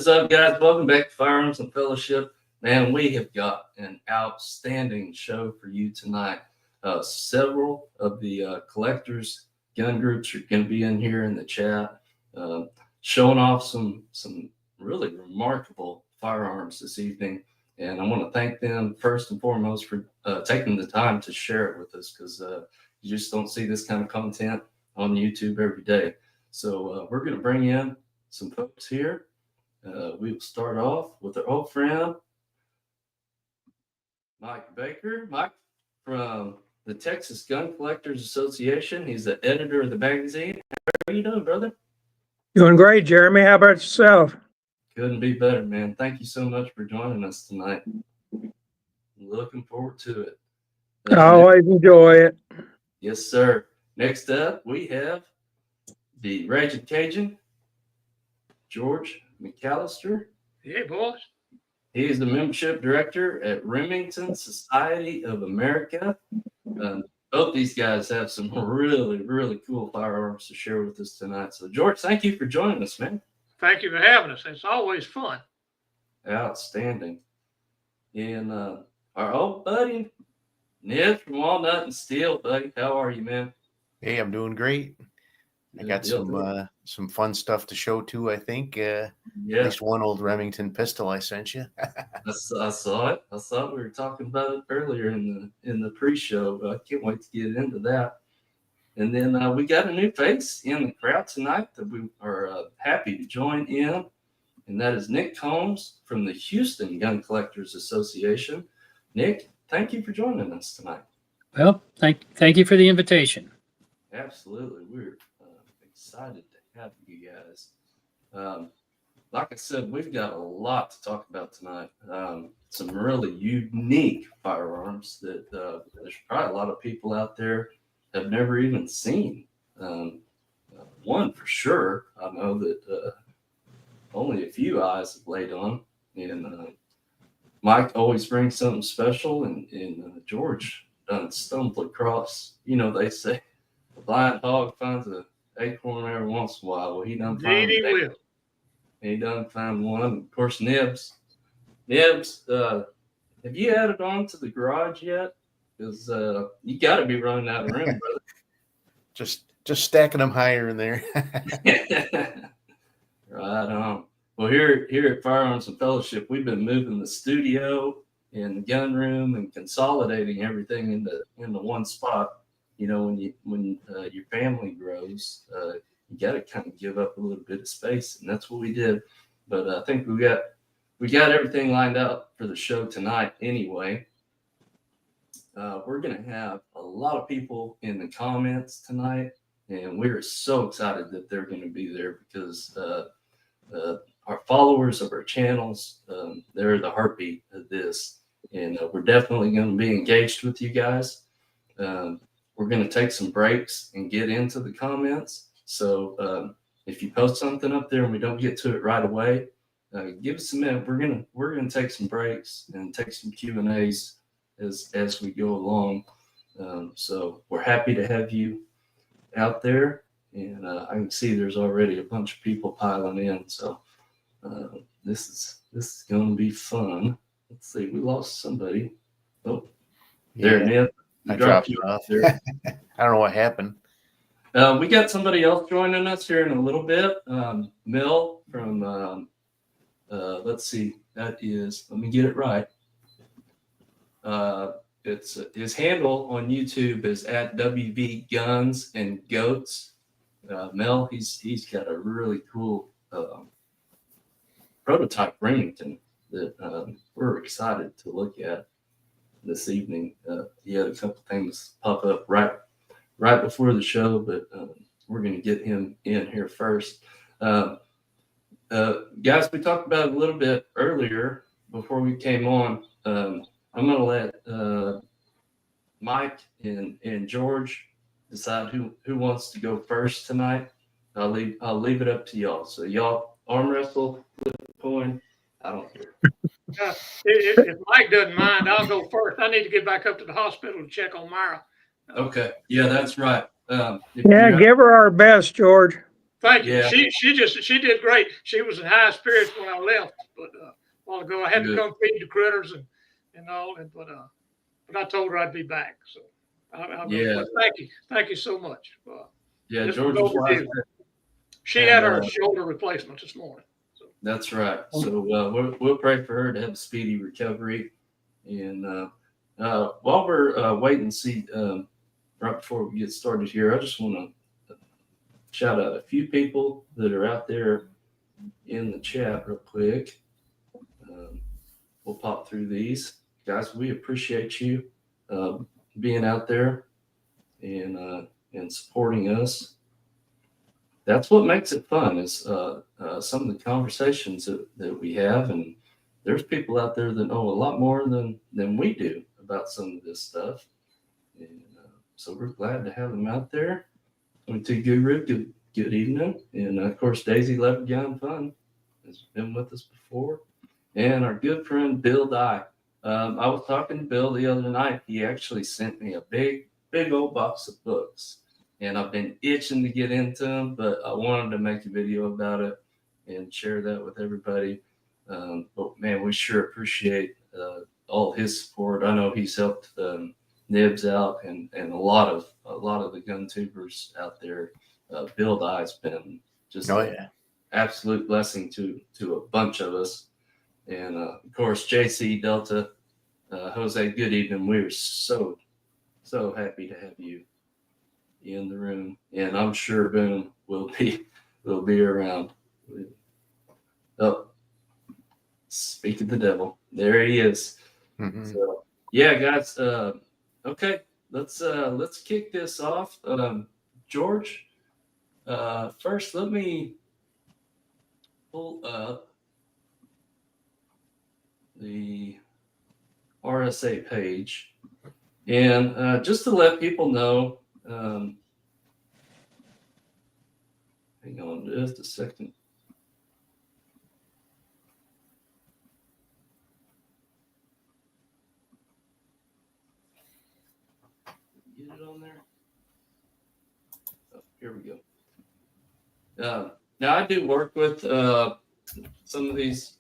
is up, guys? Welcome back to Firearms and Fellowship. Man, we have got an outstanding show for you tonight. Several of the collectors, gun groups are going to be in here in the chat, showing off some really remarkable firearms this evening. And I want to thank them first and foremost for taking the time to share it with us, because you just don't see this kind of content on YouTube every day. So we're going to bring in some folks here. We will start off with our old friend, Mike Baker. Mike from the Texas Gun Collectors Association. He's the editor of the magazine. How are you doing, brother? Doing great, Jeremy. How about yourself? Couldn't be better, man. Thank you so much for joining us tonight. Looking forward to it. I always enjoy it. Yes, sir. Next up, we have the Raging Cajun, George McAllister. Hey, boys. He is the membership director at Remington Society of America. Both these guys have some really, really cool firearms to share with us tonight. So, George, thank you for joining us, man. Thank you for having us. It's always fun. Outstanding. And our old buddy, Ned from Walnut and Steel. Buddy, how are you, man? Hey, I'm doing great. I got some fun stuff to show too, I think. At least one old Remington pistol I sent you. I saw it. I saw we were talking about it earlier in the pre-show. I can't wait to get into that. And then we got a new face in the crowd tonight that we are happy to join in, and that is Nick Combs from the Houston Gun Collectors Association. Nick, thank you for joining us tonight. Well, thank you for the invitation. Absolutely. We're excited to have you guys. Like I said, we've got a lot to talk about tonight. Some really unique firearms that there's probably a lot of people out there have never even seen. One for sure, I know that only a few eyes have laid on. And Mike always brings something special, and George done stumbled across, they say, a blind hog finds an acorn every once in a while. Well, he done find one. He done find one. Of course, Nibs, have you added on to the garage yet? Because you got to be running out of room, brother. Just stacking them higher in there. Right on. Well, here at Firearms and Fellowship, we've been moving the studio and the gun room and consolidating everything into one spot. When your family grows, you got to kind of give up a little bit of space, and that's what we did. But I think we got everything lined up for the show tonight anyway. We're going to have a lot of people in the comments tonight, and we're so excited that they're going to be there, because our followers of our channels, they're the heartbeat of this, and we're definitely going to be engaged with you guys. We're going to take some breaks and get into the comments. So if you post something up there and we don't get to it right away, give us a minute. We're gonna take some breaks and take some Q&As as we go along. So we're happy to have you out there, and I can see there's already a bunch of people piling in. So this is going to be fun. Let's see, we lost somebody. Oh, there, man. I dropped you off there. I don't know what happened. We got somebody else joining us here in a little bit. Mel from, let's see, that is, let me get it right. It's his handle on YouTube is at WV Guns and Goats. Mel, he's got a really cool prototype Remington that we're excited to look at this evening. He had a couple things pop up right before the show, but we're going to get him in here first. Guys, we talked about it a little bit earlier before we came on. I'm going to let Mike and George decide who wants to go first tonight. I'll leave it up to y'all. So y'all arm wrestle, flip a coin. I don't care. If Mike doesn't mind, I'll go first. I need to get back up to the hospital to check on Myra. Okay. Yeah, that's right. Give her our best, George. Thank you. Yeah. She did great. She was in high spirits when I left, but a while ago I had to come feed the critters and all, but I told her I'd be back. So but thank you so much. Yeah, this George was overdue. She had her shoulder replacement this morning. So. That's right. So we'll pray for her to have a speedy recovery. And while we're waiting to see, right before we get started here, I just want to shout out a few people that are out there in the chat real quick. We'll pop through these. Guys, we appreciate you being out there and supporting us. That's what makes it fun is some of the conversations that we have. And there's people out there that know a lot more than we do about some of this stuff. And so we're glad to have them out there. To Guru, good evening. And of course, Daisy Leopard Fun has been with us before. And our good friend Bill Dye. I was talking to Bill the other night. He actually sent me a big old box of books. And I've been itching to get into them, but I wanted to make a video about it and share that with everybody. But man, we sure appreciate all his support. I know he's helped Nibs out and a lot of the gun tubers out there. Bill Dye's been just an absolute blessing to a bunch of us. And of course, JC Delta, Jose, good evening. We're so happy to have you in the room, and I'm sure Boone will be around. Oh, speak of the devil, there he is. Mm-hmm. So yeah, guys. Okay, let's kick this off. George, first let me pull up the RSA page, and just to let people know. Hang on just a second. Get it on there. Oh, here we go. Now I do work with some of these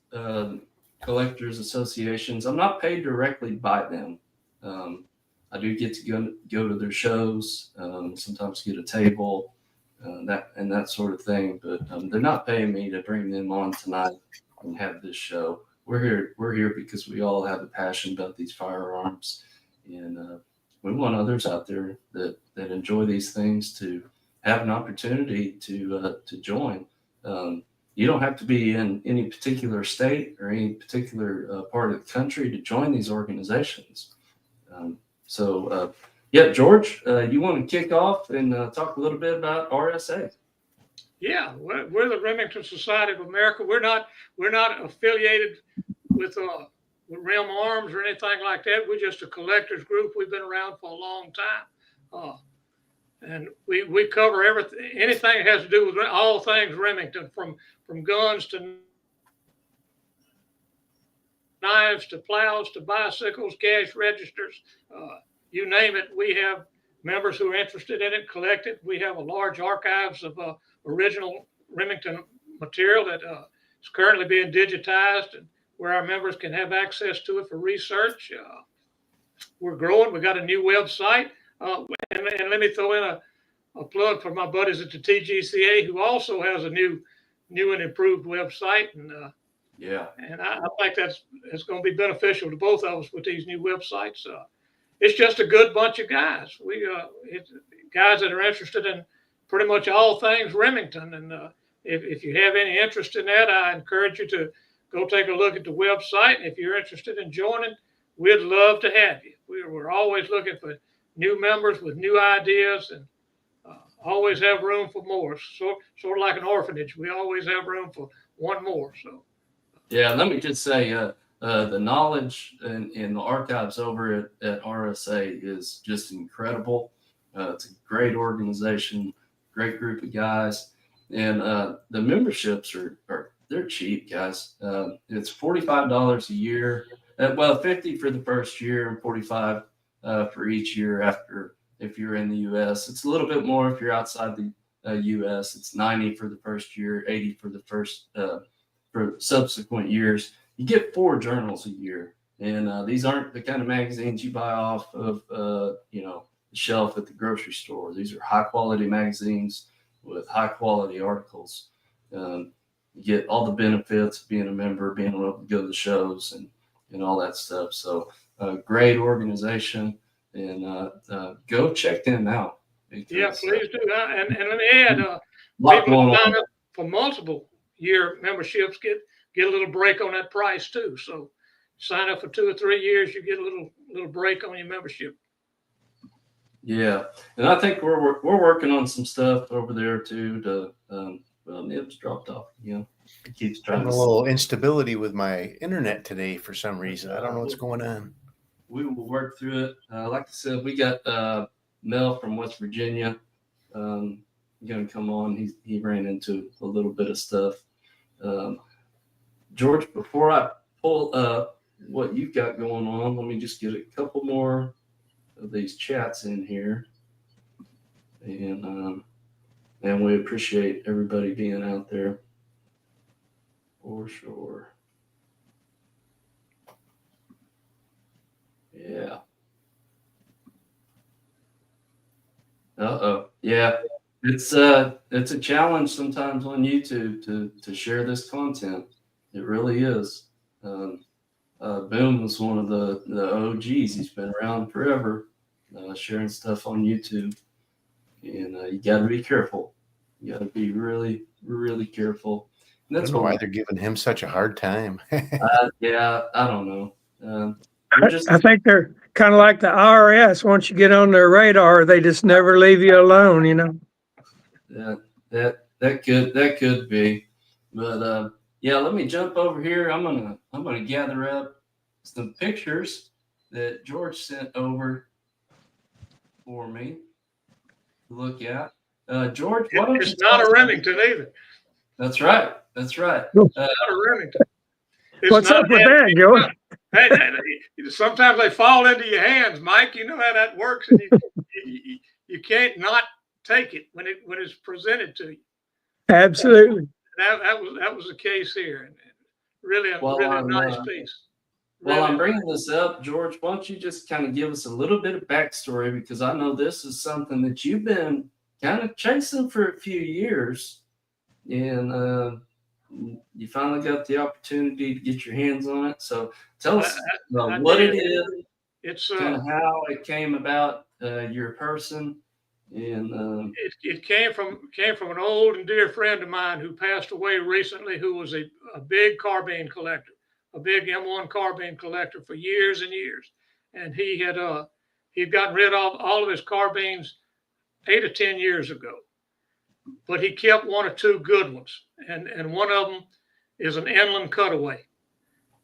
collectors associations. I'm not paid directly by them. I do get to go to their shows, sometimes get a table, that sort of thing. But they're not paying me to bring them on tonight and have this show. We're here because we all have a passion about these firearms, and we want others out there that enjoy these things to have an opportunity to join. You don't have to be in any particular state or any particular part of the country to join these organizations. Yeah, George, you want to kick off and talk a little bit about RSA? Yeah, we're the Remington Society of America. We're not affiliated with Rim Arms or anything like that. We're just a collectors group. We've been around for a long time, and we cover everything, anything that has to do with all things Remington, from guns to knives to plows to bicycles, cash registers, you name it. We have members who are interested in it, collect it. We have a large archives of original Remington material that is currently being digitized, and where our members can have access to it for research. We're growing. We got a new website, and let me throw in a plug for my buddies at the TGCA, who also has a new and improved website, and and I think it's going to be beneficial to both of us with these new websites. It's just a good bunch of guys. It's guys that are interested in pretty much all things Remington. And if you have any interest in that, I encourage you to go take a look at the website. And if you're interested in joining, we'd love to have you. We're always looking for new members with new ideas, and always have room for more. Sort of like an orphanage. We always have room for one more. So. Yeah, let me just say, the knowledge in the archives over at RSA is just incredible. It's a great organization, great group of guys, and the memberships they're cheap, guys. It's $45 a year. Well, $50 for the first year and $45 for each year after if you're in the U.S. It's a little bit more if you're outside US. It's 90 for the first year, 80 for the first for subsequent years. You get 4 journals a year, and these aren't the kind of magazines you buy off of the shelf at the grocery store. These are high quality magazines with high quality articles. You get all the benefits of being a member, being able to go to the shows and all that stuff. So great organization, and go check them out. Because, yeah, please do. And let me add, lot people going who sign on. up for multiple year memberships get a little break on that price too. So sign up for 2 or 3 years, you get a little break on your membership. Yeah, and I think we're working on some stuff over there too. Well, Nibs dropped off. It keeps trying Having a little instability with my internet today for some reason. I don't know what's going on. We will work through it. Like I said, we got Mel from West Virginia going to come on. He ran into a little bit of stuff. George, before I pull up what you've got going on, let me just get a couple more of these chats in here, and we appreciate everybody being out there for sure. Yeah. Yeah, it's a challenge sometimes on YouTube to share this content. It really is. Boom was one of the OGs. He's been around forever, sharing stuff on YouTube, and you got to be careful. You got to be really, really careful. And that's why they're giving him such a hard time. Yeah, I don't know. I think they're kind of like the IRS. Once you get on their radar, they just never leave you alone. That could be, but yeah. Let me jump over here. I'm gonna gather up some pictures that George sent over for me to look at. George, why don't it's not a Remington either. That's right. That's right. Not a Remington. What's up with that, George? Hey, sometimes they fall into your hands, Mike. You know how that works, and you can't not take it when it's presented to you. Absolutely. That was the case here, and really a nice piece. While I'm bringing this up, George, why don't you just kind of give us a little bit of backstory, because I know this is something that you've been kind of chasing for a few years, and you finally got the opportunity to get your hands on it. So tell us what it is. It's kind of how it came about. Your person, and it came from an old and dear friend of mine who passed away recently, who was a big carbine collector, a big M1 carbine collector for years and years, and he'd gotten rid of all of his carbines 8 or 10 years ago. But he kept 1 or 2 good ones, and one of them is an Inland Cutaway,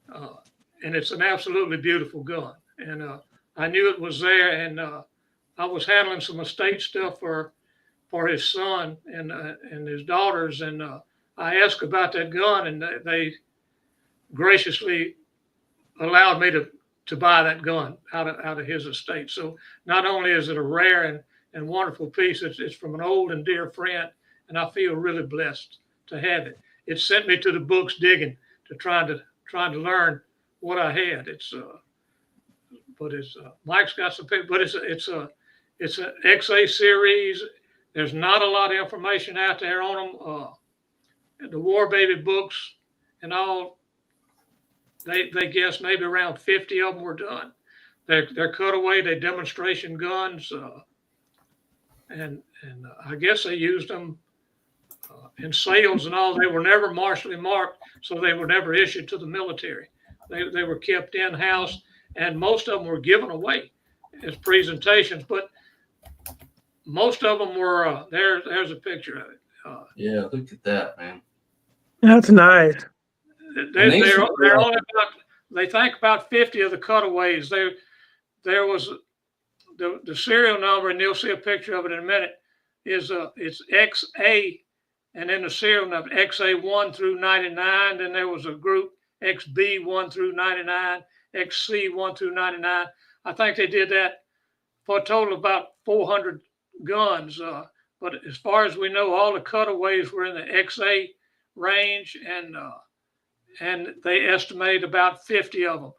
and it's an absolutely beautiful gun. And I knew it was there, and I was handling some estate stuff for his son and his daughters, and I asked about that gun, and they graciously allowed me to buy that gun out of his estate. So not only is it a rare and wonderful piece, it's from an old and dear friend, and I feel really blessed to have it. It sent me to the books digging to trying to learn what I had. But Mike's got some pictures, but it's an XA series. There's not a lot of information out there on them. The War Baby books and all, they guess maybe around 50 of them were done. They're cutaway, they're demonstration guns, and I guess they used them in sales and all. They were never martially marked, so they were never issued to the military. They were kept in-house, and most of them were given away as presentations, but most of them were, there's a picture of it. Yeah, look at that, man. That's nice. They're only about, they think about 50 of the cutaways. There was the serial number, and you'll see a picture of it in a minute, is it's XA, and then the serial number XA 1 through 99. Then there was a group XB 1 through 99, XC 1 through 99. I think they did that for a total of about 400 guns. but as far as we know, all the cutaways were in the XA range, and they estimate about 50 of them.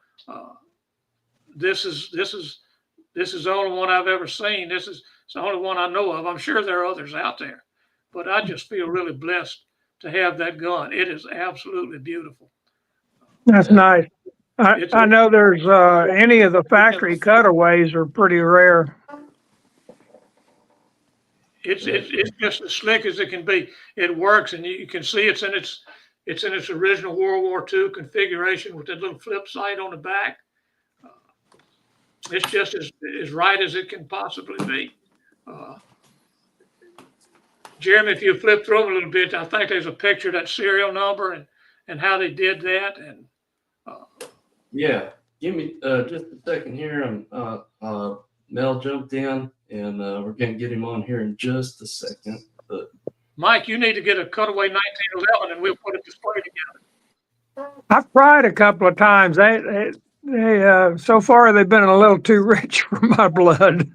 This is the only one I've ever seen. It's the only one I know of. I'm sure there are others out there, but I just feel really blessed to have that gun. It is absolutely beautiful. That's nice. I know there's any of the factory cutaways are pretty rare. It's just as slick as it can be. It works, and you can see it's in its original World War II configuration with that little flip sight on the back. It's just as right as it can possibly be. Jeremy, if you flip through them a little bit, I think there's a picture of that serial number and how they did that. And yeah, give me just a second here. Mel jumped in, and we're going to get him on here in just a second. But Mike, you need to get a cutaway 1911, and we'll put a display together. I've tried a couple of times. They so far they've been a little too rich for my blood.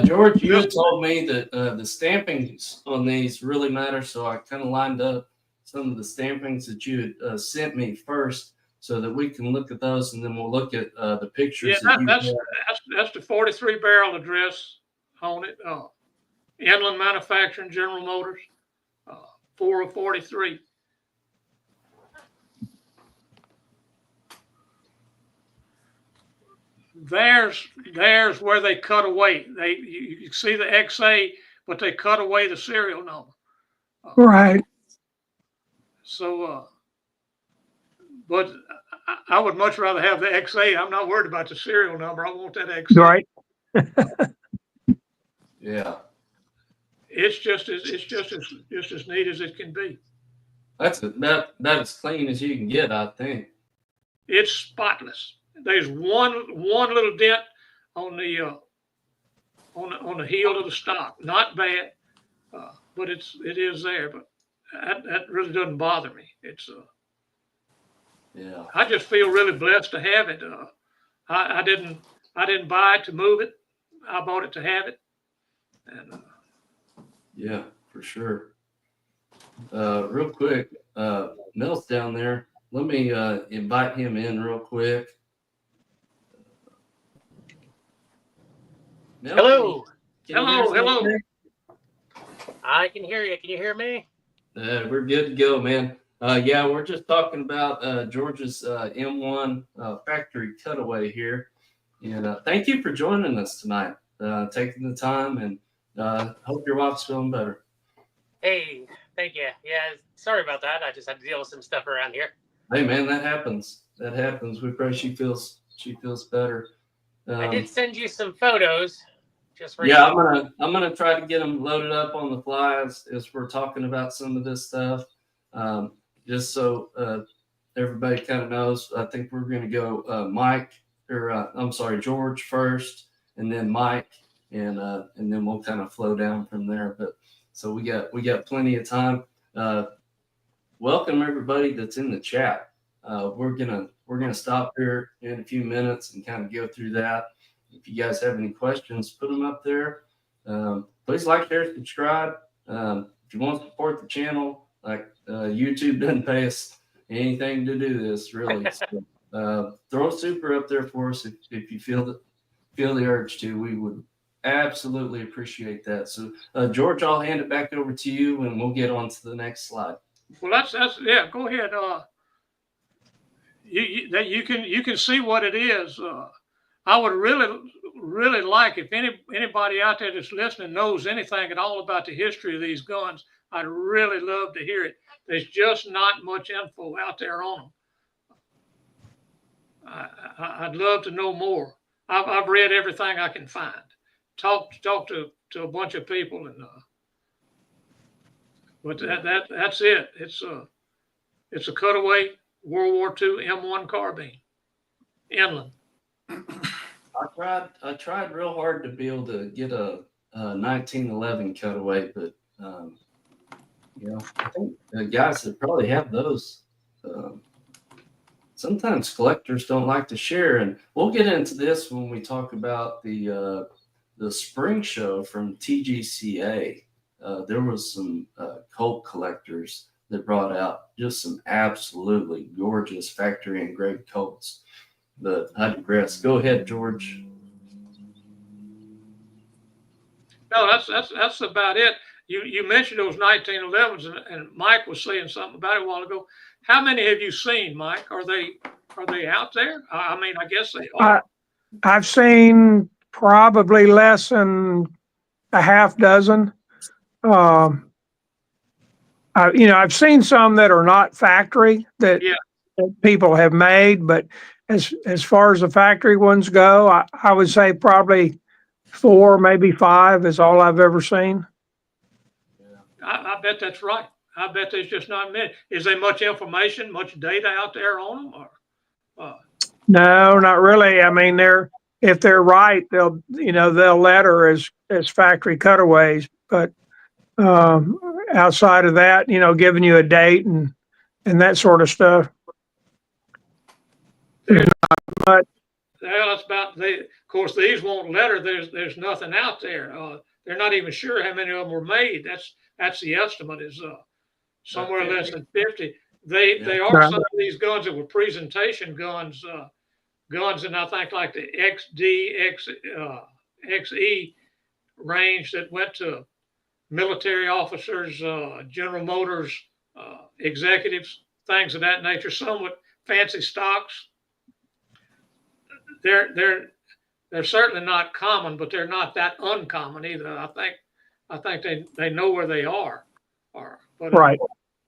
George, you had told me that the stampings on these really matter, so I kind of lined up some of the stampings that you had sent me first, so that we can look at those, and then we'll look at the pictures. Yeah, that's the 43 barrel address on it. Inland Manufacturing, General Motors, 443. There's where they cut away. You see the XA, but they cut away the serial number. Right. So, but I would much rather have the XA. I'm not worried about the serial number. I want that XA. Right. Yeah. It's just as neat as it can be. That's about as clean as you can get, I think. It's spotless. There's one little dent on the heel of the stock. Not bad, but it is there. But that really doesn't bother me. It's yeah. I just feel really blessed to have it. I didn't buy it to move it. I bought it to have it. And yeah, for sure. Real quick, Mel's down there. Let me invite him in real quick. Mel, hello. Hello. I can hear you. Can you hear me? We're good to go, man. Yeah, we're just talking about George's M1 factory cutaway here. And thank you for joining us tonight, taking the time, and hope your wife's feeling better. Hey, thank you. Yeah, sorry about that. I just had to deal with some stuff around here. Hey, man, that happens. We pray she feels better. I did send you some photos. Yeah, I'm gonna try to get them loaded up on the fly as we're talking about some of this stuff. Just so everybody kind of knows, I think we're gonna go George first, and then Mike, and then we'll kind of flow down from there. But so we got plenty of time. Welcome everybody that's in the chat. We're gonna stop here in a few minutes and kind of go through that. If you guys have any questions, put them up there. Please like, share, subscribe. If you want to support the channel, like YouTube doesn't pay us anything to do this, really. So, throw a super up there for us if you feel the urge to. We would absolutely appreciate that. So, George, I'll hand it back over to you, and we'll get on to the next slide. Well, that's yeah. Go ahead. You can see what it is. I would really like, if anybody out there that's listening knows anything at all about the history of these guns, I'd really love to hear it. There's just not much info out there on them. I'd love to know more. I've read everything I can find. Talk to a bunch of people, and but that's it. It's a cutaway World War II M1 carbine, inland. I tried real hard to be able to get a 1911 cutaway, but I think the guys that probably have those. Sometimes collectors don't like to share, and we'll get into this when we talk about the the spring show from TGCA, there was some colt collectors that brought out just some absolutely gorgeous factory engraved colts. But I digress. Go ahead, George. No, that's about it. You mentioned those 1911s, and Mike was saying something about it a while ago. How many have you seen, Mike? Are they out there? I mean, I guess they are. I've seen probably less than a half dozen. I've seen some that are not factory that people have made, but as far as the factory ones go, I would say probably 4, maybe 5 is all I've ever seen. I bet that's right. I bet there's just not many. Is there much information, much data out there on them? Or no, not really. I mean, if they're right, they'll letter as factory cutaways, but outside of that, giving you a date and that sort of stuff. There's not much. Well, that's about of course, these won't letter. There's nothing out there. They're not even sure how many of them were made. That's the estimate is somewhere less than 50. They are some of these guns that were presentation guns, and I think like the XE range that went to military officers, General Motors, executives, things of that nature. Some with fancy stocks. They're certainly not common, but they're not that uncommon either. I think they know where they are, but right.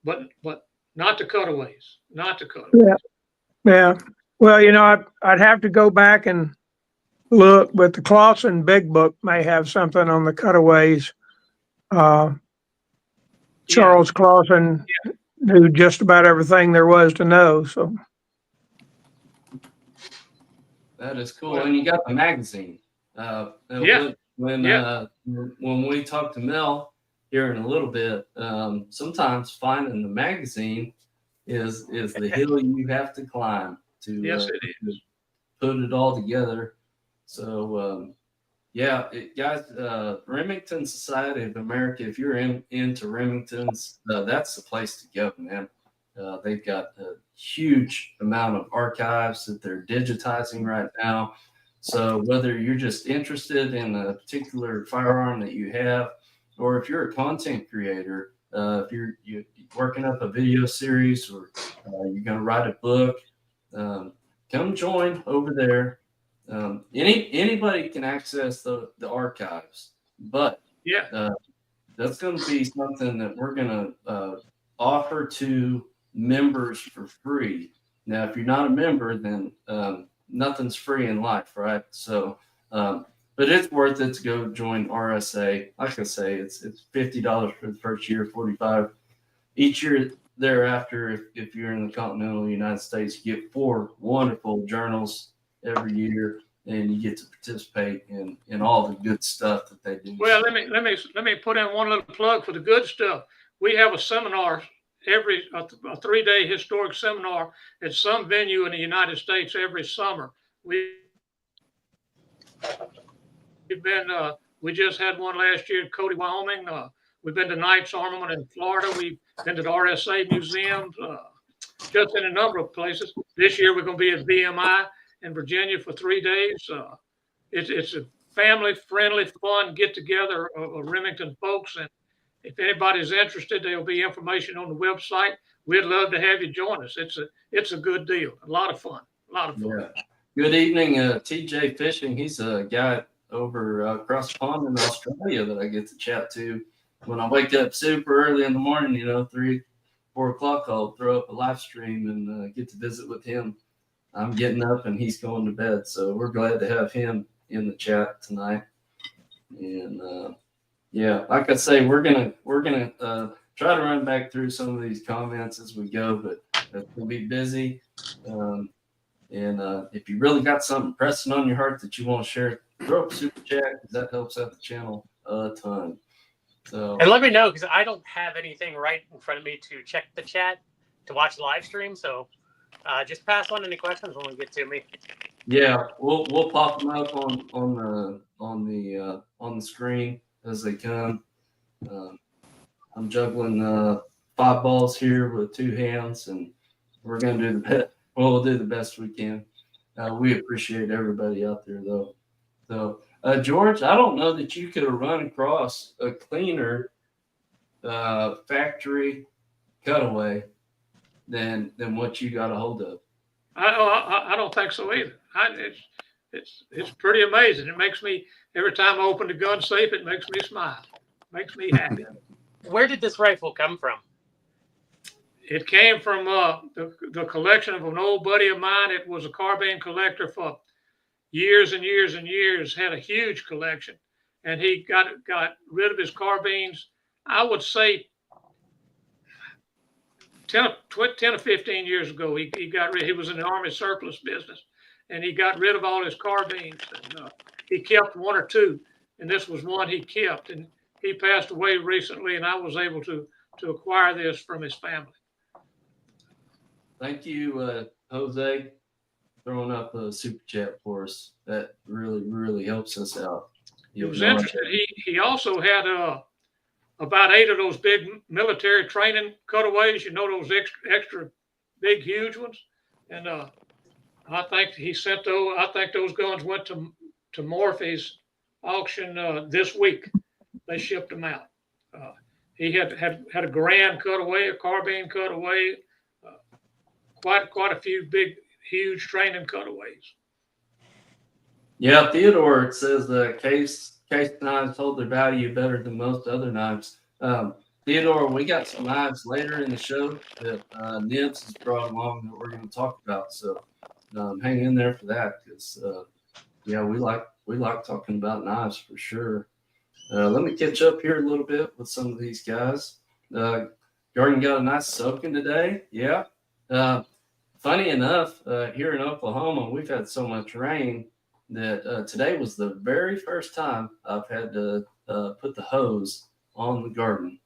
But not the cutaways, not the cutaways. Yeah. Well, I'd have to go back and look, but the Clausen Big Book may have something on the cutaways. Charles Clausen knew just about everything there was to know. So that is cool. And you got the magazine. When we talk to Mel here in a little bit, sometimes finding the magazine is the hill you have to climb to put it all together. So guys, Remington Society of America, if you're into Remingtons, that's the place to go, man. They've got a huge amount of archives that they're digitizing right now. So whether you're just interested in a particular firearm that you have, or if you're a content creator, if you're working up a video series, or you're going to write a book, come join over there. Anybody can access the archives, but that's going to be something that we're going to offer to members for free. Now, if you're not a member, then nothing's free in life, right? So, but it's worth it to go join RSA. Like I say, it's $50 for the first year, $45 each year thereafter. If you're in the continental United States, you get 4 wonderful journals every year, and you get to participate in all the good stuff that they do. Well, let me put in one little plug for the good stuff. We have a seminar a 3-day historic seminar at some venue in the United States every summer. We just had one last year at Cody, Wyoming. We've been to Knight's Armament in Florida. We've been to the RSA museums, just in a number of places. This year we're going to be at VMI in Virginia for 3 days. It's a family-friendly, fun get-together of Remington folks, and if anybody's interested, there'll be information on the website. We'd love to have you join us. It's a good deal. A lot of fun. Yeah. Good evening, TJ Fishing. He's a guy over across the pond in Australia that I get to chat to when I wake up super early in the morning. 3, 4 o'clock, I'll throw up a live stream and get to visit with him. I'm getting up and he's going to bed, so we're glad to have him in the chat tonight. And like I say, we're gonna try to run back through some of these comments as we go, but we'll be busy. And if you really got something pressing on your heart that you want to share, throw up a super chat, because that helps out the channel a ton. So, and let me know, because I don't have anything right in front of me to check the chat to watch the live stream. So just pass on any questions when we get to me. Yeah, we'll pop them up on the screen as they come. I'm juggling 5 balls here with 2 hands, and we're gonna do the best. Well, we'll do the best we can. We appreciate everybody out there, though. So, George, I don't know that you could have run across a cleaner factory cutaway than what you got a hold of. I don't think so either. It's pretty amazing. It makes me, every time I open the gun safe, it makes me smile. Makes me happy. Where did this rifle come from? It came from the collection of an old buddy of mine. It was a carbine collector for years and years and years, had a huge collection. And he got rid of his carbines, I would say 10 or 15 years ago. He was in the Army surplus business, and he got rid of all his carbines. And he kept 1 or 2, and this was one he kept. And he passed away recently, and I was able to acquire this from his family. Thank you, Jose, throwing up a super chat for us. That really helps us out. It was interesting. He also had about 8 of those big military training cutaways. You know, those extra big, huge ones. And I think he sent those. I think those guns went to Morphy's auction this week. They shipped them out. He had a grand cutaway, a carbine cutaway, quite a few big, huge training cutaways. Yeah, Theodore, it says the case knives hold their value better than most other knives. Theodore, we got some knives later in the show that Nibs has brought along that we're going to talk about. So hang in there for that, because yeah, we like talking about knives for sure. Let me catch up here a little bit with some of these guys. Jordan got a nice soaking today. Yeah. Funny enough, here in Oklahoma, we've had so much rain that today was the very first time I've had to put the hose on the garden,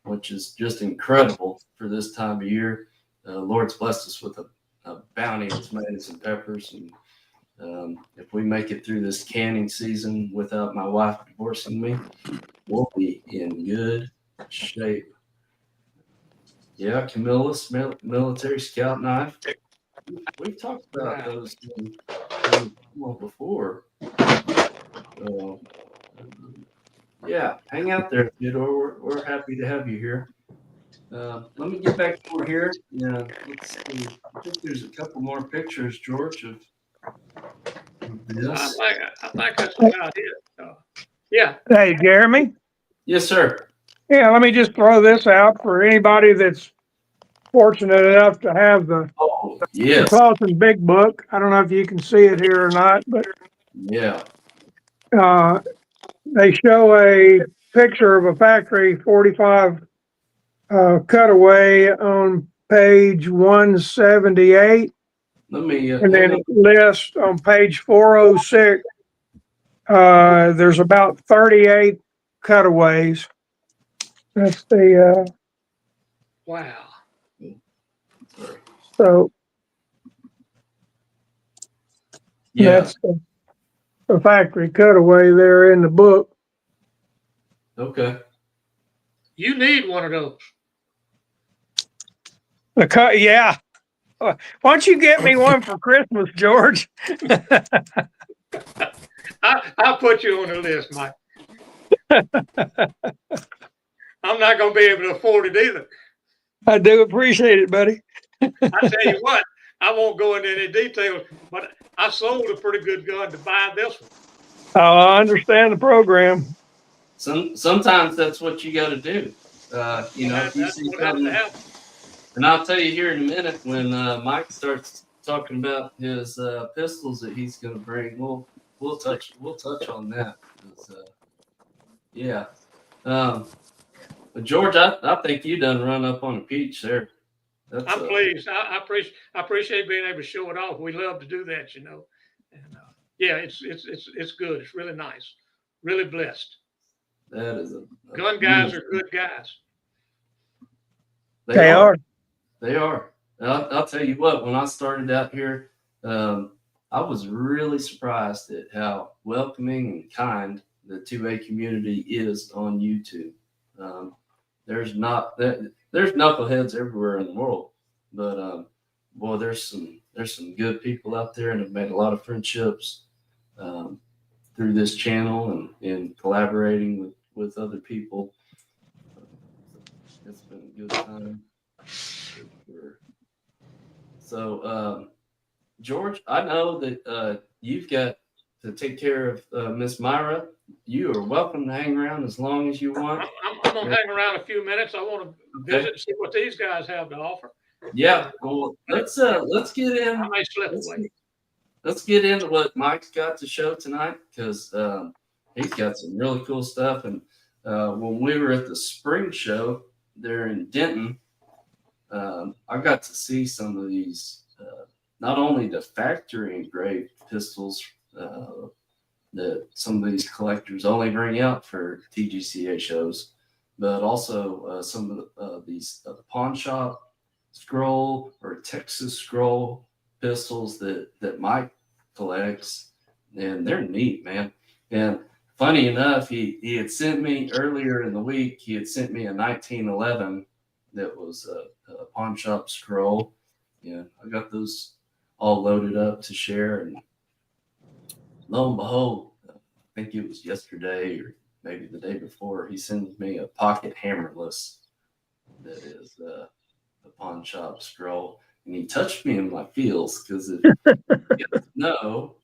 which is just incredible for this time of year. Lord's blessed us with a bounty of tomatoes and peppers, and if we make it through this canning season without my wife divorcing me, we'll be in good shape. Yeah, Camillus military scout knife. We've talked about those before. Yeah, hang out there, Theodore. We're happy to have you here. Let me get back over here. Yeah, let's see. I think there's a couple more pictures, George, of this. I think that's about it. Yeah. Hey, Jeremy. Yes, sir. Yeah, let me just throw this out for anybody that's fortunate enough to have the Clawson Big Book. I don't know if you can see it here or not, but yeah, they show a picture of a factory 45 cutaway on page 178. And then it lists on page 406. There's about 38 cutaways. That's the wow. So yeah, that's the factory cutaway there in the book. Okay. You need one of those. Yeah. Why don't you get me one for Christmas, George? I'll put you on the list, Mike. I'm not going to be able to afford it either. I do appreciate it, buddy. I tell you what, I won't go into any details, but I sold a pretty good gun to buy this one. Oh, I understand the program. Sometimes that's what you got to do. You know, if you see something, and I'll tell you here in a minute when Mike starts talking about his pistols that he's going to bring. We'll touch on that. Yeah. But George, I think you done run up on a peach there. I'm pleased. I appreciate being able to show it off. We love to do that, you know. And yeah, it's good. It's really nice. Really blessed. That is gun guys are good guys. They are. They are. I'll tell you what. When I started out here, I was really surprised at how welcoming and kind the 2A community is on YouTube. There's knuckleheads everywhere in the world, but boy, there's some good people out there, and have made a lot of friendships through this channel and collaborating with other people. It's been a good time. Sure. So, George, I know that you've got to take care of Miss Myra. You are welcome to hang around as long as you want. I'm going to hang around a few minutes. I want to visit and see what these guys have to offer. Yeah, well, let's get in. I may slip away. Let's get into what Mike's got to show tonight, because he's got some really cool stuff. And when we were at the spring show there in Denton, I got to see some of these, not only the factory engraved pistols that some of these collectors only bring out for TGCA shows, but also some of these pawn shop scroll or Texas scroll pistols that Mike collects, and they're neat, man. And funny enough, he had sent me earlier in the week, he had sent me a 1911 that was a pawn shop scroll. Yeah, I got those all loaded up to share, and lo and behold, I think it was yesterday or maybe the day before, he sends me a pocket hammerless that is a pawn shop scroll. And he touched me in my feels, because if you guys know,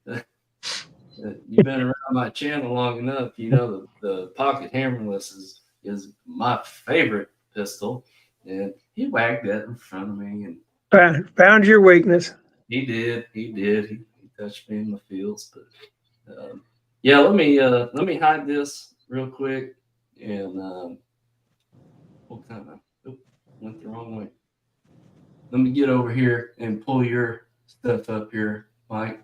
you've been around my channel long enough, you know the pocket hammerless is my favorite pistol. And he wagged that in front of me and found your weakness. He did. He touched me in my feels. But yeah, let me hide this real quick, and what kind of went the wrong way. Let me get over here and pull your stuff up here, Mike,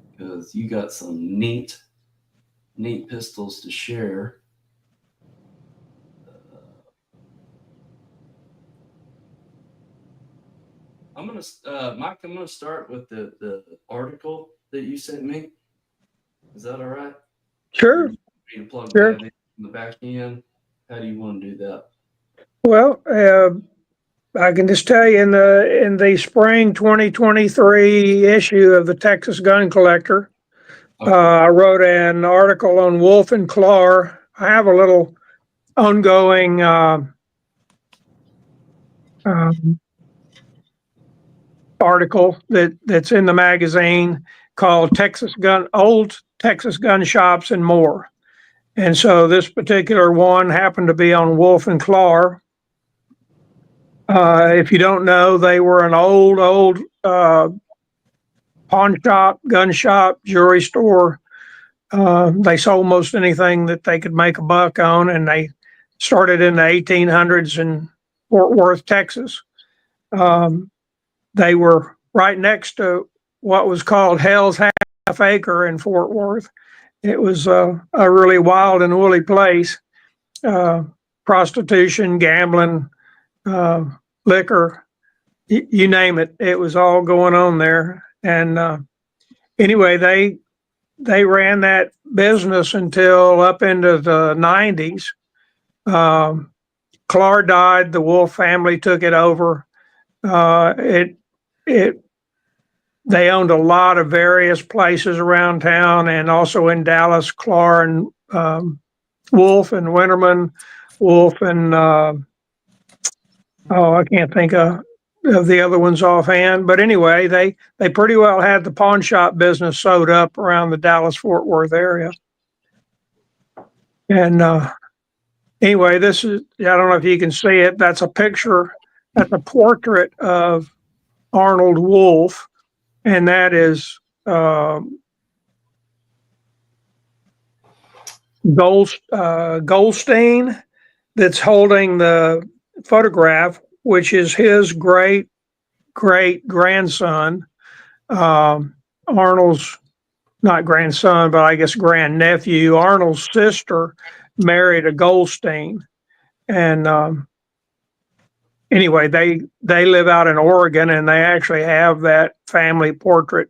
because you got some neat pistols to share. Mike, I'm gonna start with the article that you sent me. Is that all right? Sure. You plug Sure. that in the back end. How do you want to do that? Well, I can just tell you in the spring 2023 issue of the Texas Gun Collector, Okay. I wrote an article on Wolf and Clark. I have a little ongoing article that's in the magazine called Old Texas Gun Shops and More. And so this particular one happened to be on Wolf and Clark. If you don't know, they were an old pawn shop, gun shop, jewelry store. They sold most anything that they could make a buck on, and they started in the 1800s in Fort Worth, Texas. They were right next to what was called Hell's Half Acre in Fort Worth. It was a really wild and woolly place. Prostitution, gambling, liquor, you name it. It was all going on there. And anyway, they ran that business until up into the 90s. Clark died. The Wolf family took it over. They owned a lot of various places around town, and also in Dallas, Clark and Wolf and Winterman, Wolf and I can't think of the other ones offhand. But anyway, they pretty well had the pawn shop business sewed up around the Dallas-Fort Worth area. And anyway, this is, I don't know if you can see it. That's a picture, that's a portrait of Arnold Wolf. And that is Goldstein that's holding the photograph, which is his great grandson. Arnold's not grandson, but I guess grandnephew. Arnold's sister married a Goldstein, and anyway, they live out in Oregon, and they actually have that family portrait.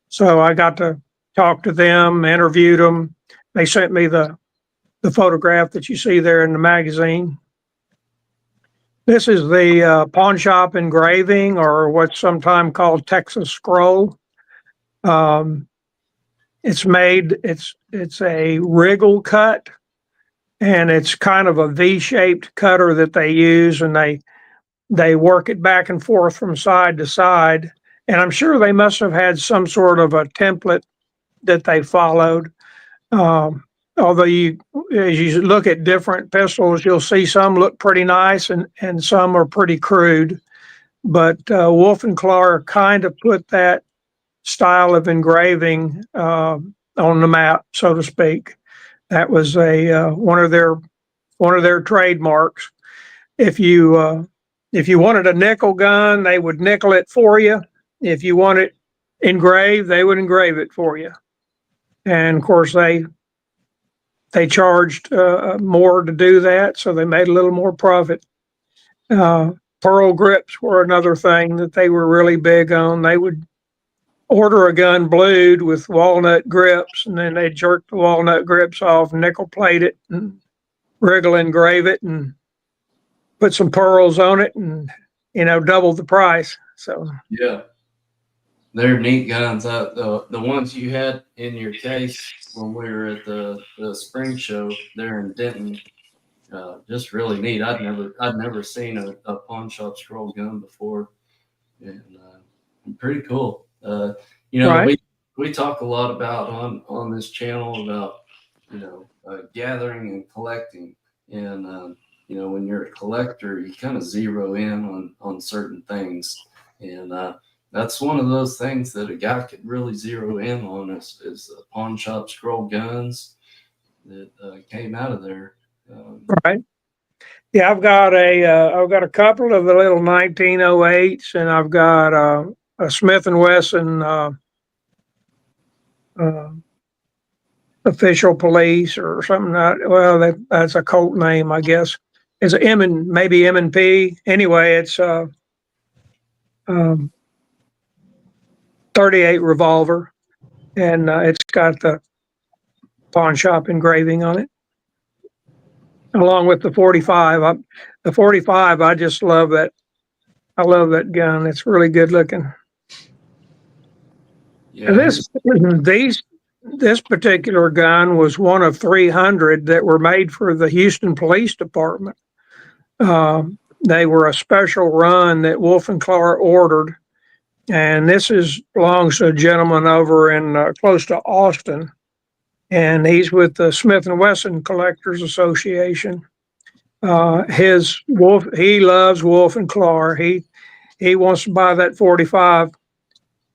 So I got to talk to them, interviewed them. They sent me the photograph that you see there in the magazine. This is the pawn shop engraving, or what's sometimes called Texas scroll. It's a wriggle cut, and it's kind of a V-shaped cutter that they use, and they work it back and forth from side to side. And I'm sure they must have had some sort of a template that they followed. Although as you look at different pistols, you'll see some look pretty nice and some are pretty crude. But Wolf and Clark kind of put that style of engraving on the map, so to speak. That was one of their trademarks. If you wanted a nickel gun, they would nickel it for you. If you want it engraved, they would engrave it for you. And of course, they charged more to do that, so they made a little more profit. Pearl grips were another thing that they were really big on. They would order a gun blued with walnut grips, and then they'd jerk the walnut grips off, nickel plate it, and wriggle engrave it, and put some pearls on it, and double the price. So yeah, they're neat guns. The ones you had in your case when we were at the spring show there in Denton, just really neat. I'd never seen a pawn shop scroll gun before, and pretty cool. right. We talk a lot about on this channel about gathering and collecting, and when you're a collector, you kind of zero in on certain things, and that's one of those things that a guy could really zero in on is the pawn shop scroll guns that came out of there. Right. Yeah, I've got a couple of the little 1908s, and I've got a Smith and Wesson official police or something. That's a Colt name, I guess. It's maybe M&P. Anyway, it's 38 revolver, and it's got the pawn shop engraving on it, along with the 45. The 45, I just love that. I love that gun. It's really good looking. Yeah, This particular gun was one of 300 that were made for the Houston Police Department. They were a special run that Wolf and Clark ordered, and this belongs to a gentleman over in close to Austin, and he's with the Smith and Wesson Collectors Association. He loves Wolf and Clark. He wants to buy that 45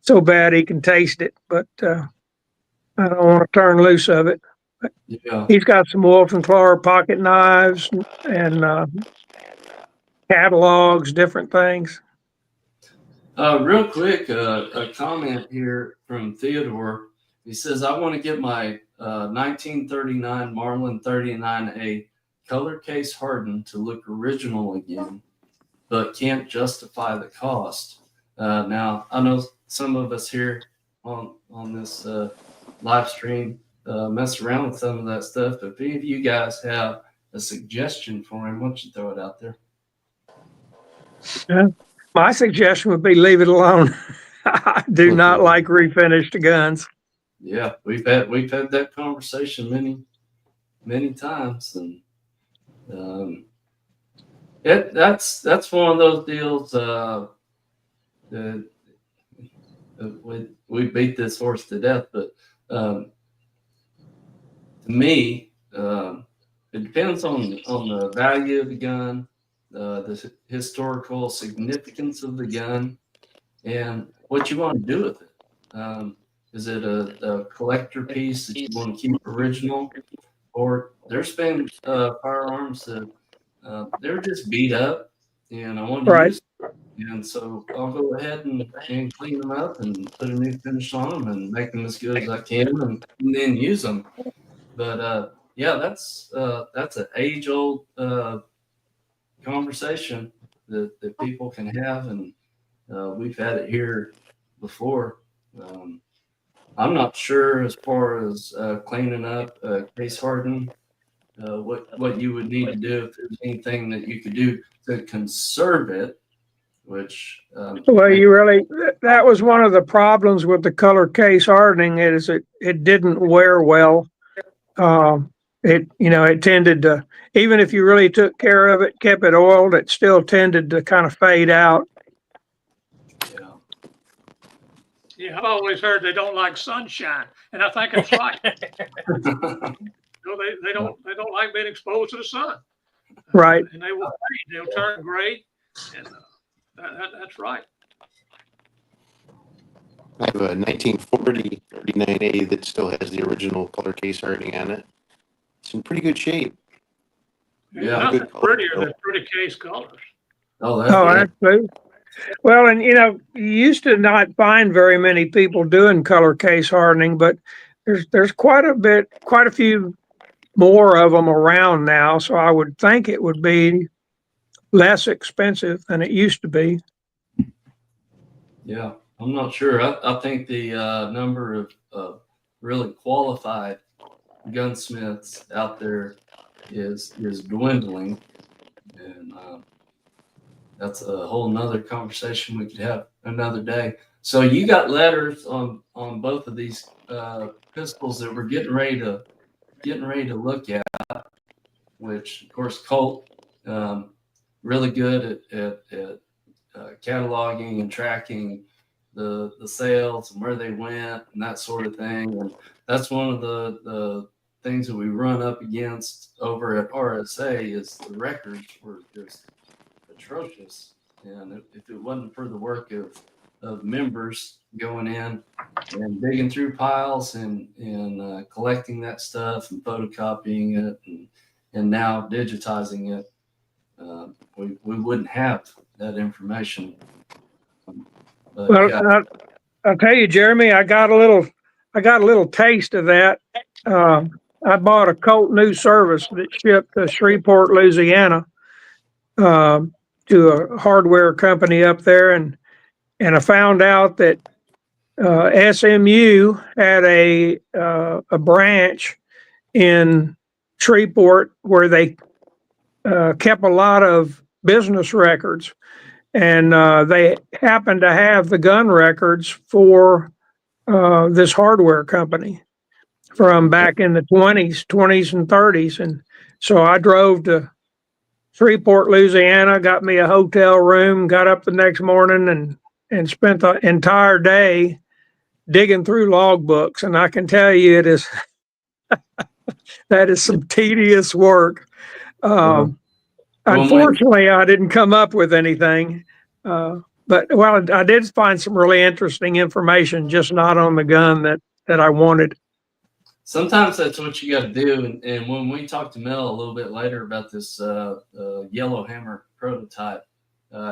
so bad he can taste it, but I don't want to turn loose of it. yeah. He's got some Wolf and Clark pocket knives and catalogs, different things. Real quick, a comment here from Theodore. He says, I want to get my 1939 Marlin 39A color case hardened to look original again, but can't justify the cost. Now, I know some of us here on this live stream mess around with some of that stuff, but if any of you guys have a suggestion for him, why don't you throw it out there? My suggestion would be leave it alone. I do not like refinished guns. Yeah, we've had that conversation many times, and that's one of those deals. We beat this horse to death, but to me, it depends on the value of the gun, the historical significance of the gun, and what you want to do with it. Is it a collector piece that you want to keep original, or there's been firearms that they're just beat up, and I want to use them. And so I'll go ahead and clean them up and put a new finish on them and make them as good as I can, and then use them. But yeah, that's an age-old conversation. that people can have, and we've had it here before. I'm not sure as far as cleaning up case hardening, what you would need to do, if there's anything that you could do to conserve it, which well, that was one of the problems with the color case hardening, is it didn't wear well. It tended to, even if you really took care of it, kept it oiled, it still tended to kind of fade out. Yeah, I've always heard they don't like sunshine, and I think it's right. They don't like being exposed to the sun. Right. And they will fade. They'll turn gray, and that's right. I have a 1940 39A that still has the original color case hardening on it. It's in pretty good shape. Yeah, nothing prettier than pretty case colors. That's true. Well, and you used to not find very many people doing color case hardening, but there's quite a few more of them around now. So I would think it would be less expensive than it used to be. Yeah, I'm not sure. I think the number of really qualified gunsmiths out there is dwindling, and that's a whole nother conversation we could have another day. So you got letters on both of these pistols that we're getting ready to look at, which of course Colt really good at cataloging and tracking the sales and where they went and that sort of thing. And that's one of the things that we run up against over at RSA is the records were just atrocious. And if it wasn't for the work of members going in and digging through piles and collecting that stuff and photocopying it and now digitizing it, we wouldn't have that information. But, well, yeah. I'll tell you, Jeremy, I got a little taste of that. I bought a Colt New Service that shipped to Shreveport, Louisiana, to a hardware company up there, and I found out that SMU had a branch in Shreveport where they kept a lot of business records, and they happened to have the gun records for this hardware company from back in the 20s and 30s. And so I drove to Shreveport, Louisiana, got me a hotel room, got up the next morning and spent the entire day digging through logbooks. And I can tell you that is some tedious work. Unfortunately, I didn't come up with anything. But I did find some really interesting information, just not on the gun that I wanted. Sometimes that's what you got to do. And when we talked to Mel a little bit later about this Yellow Hammer prototype,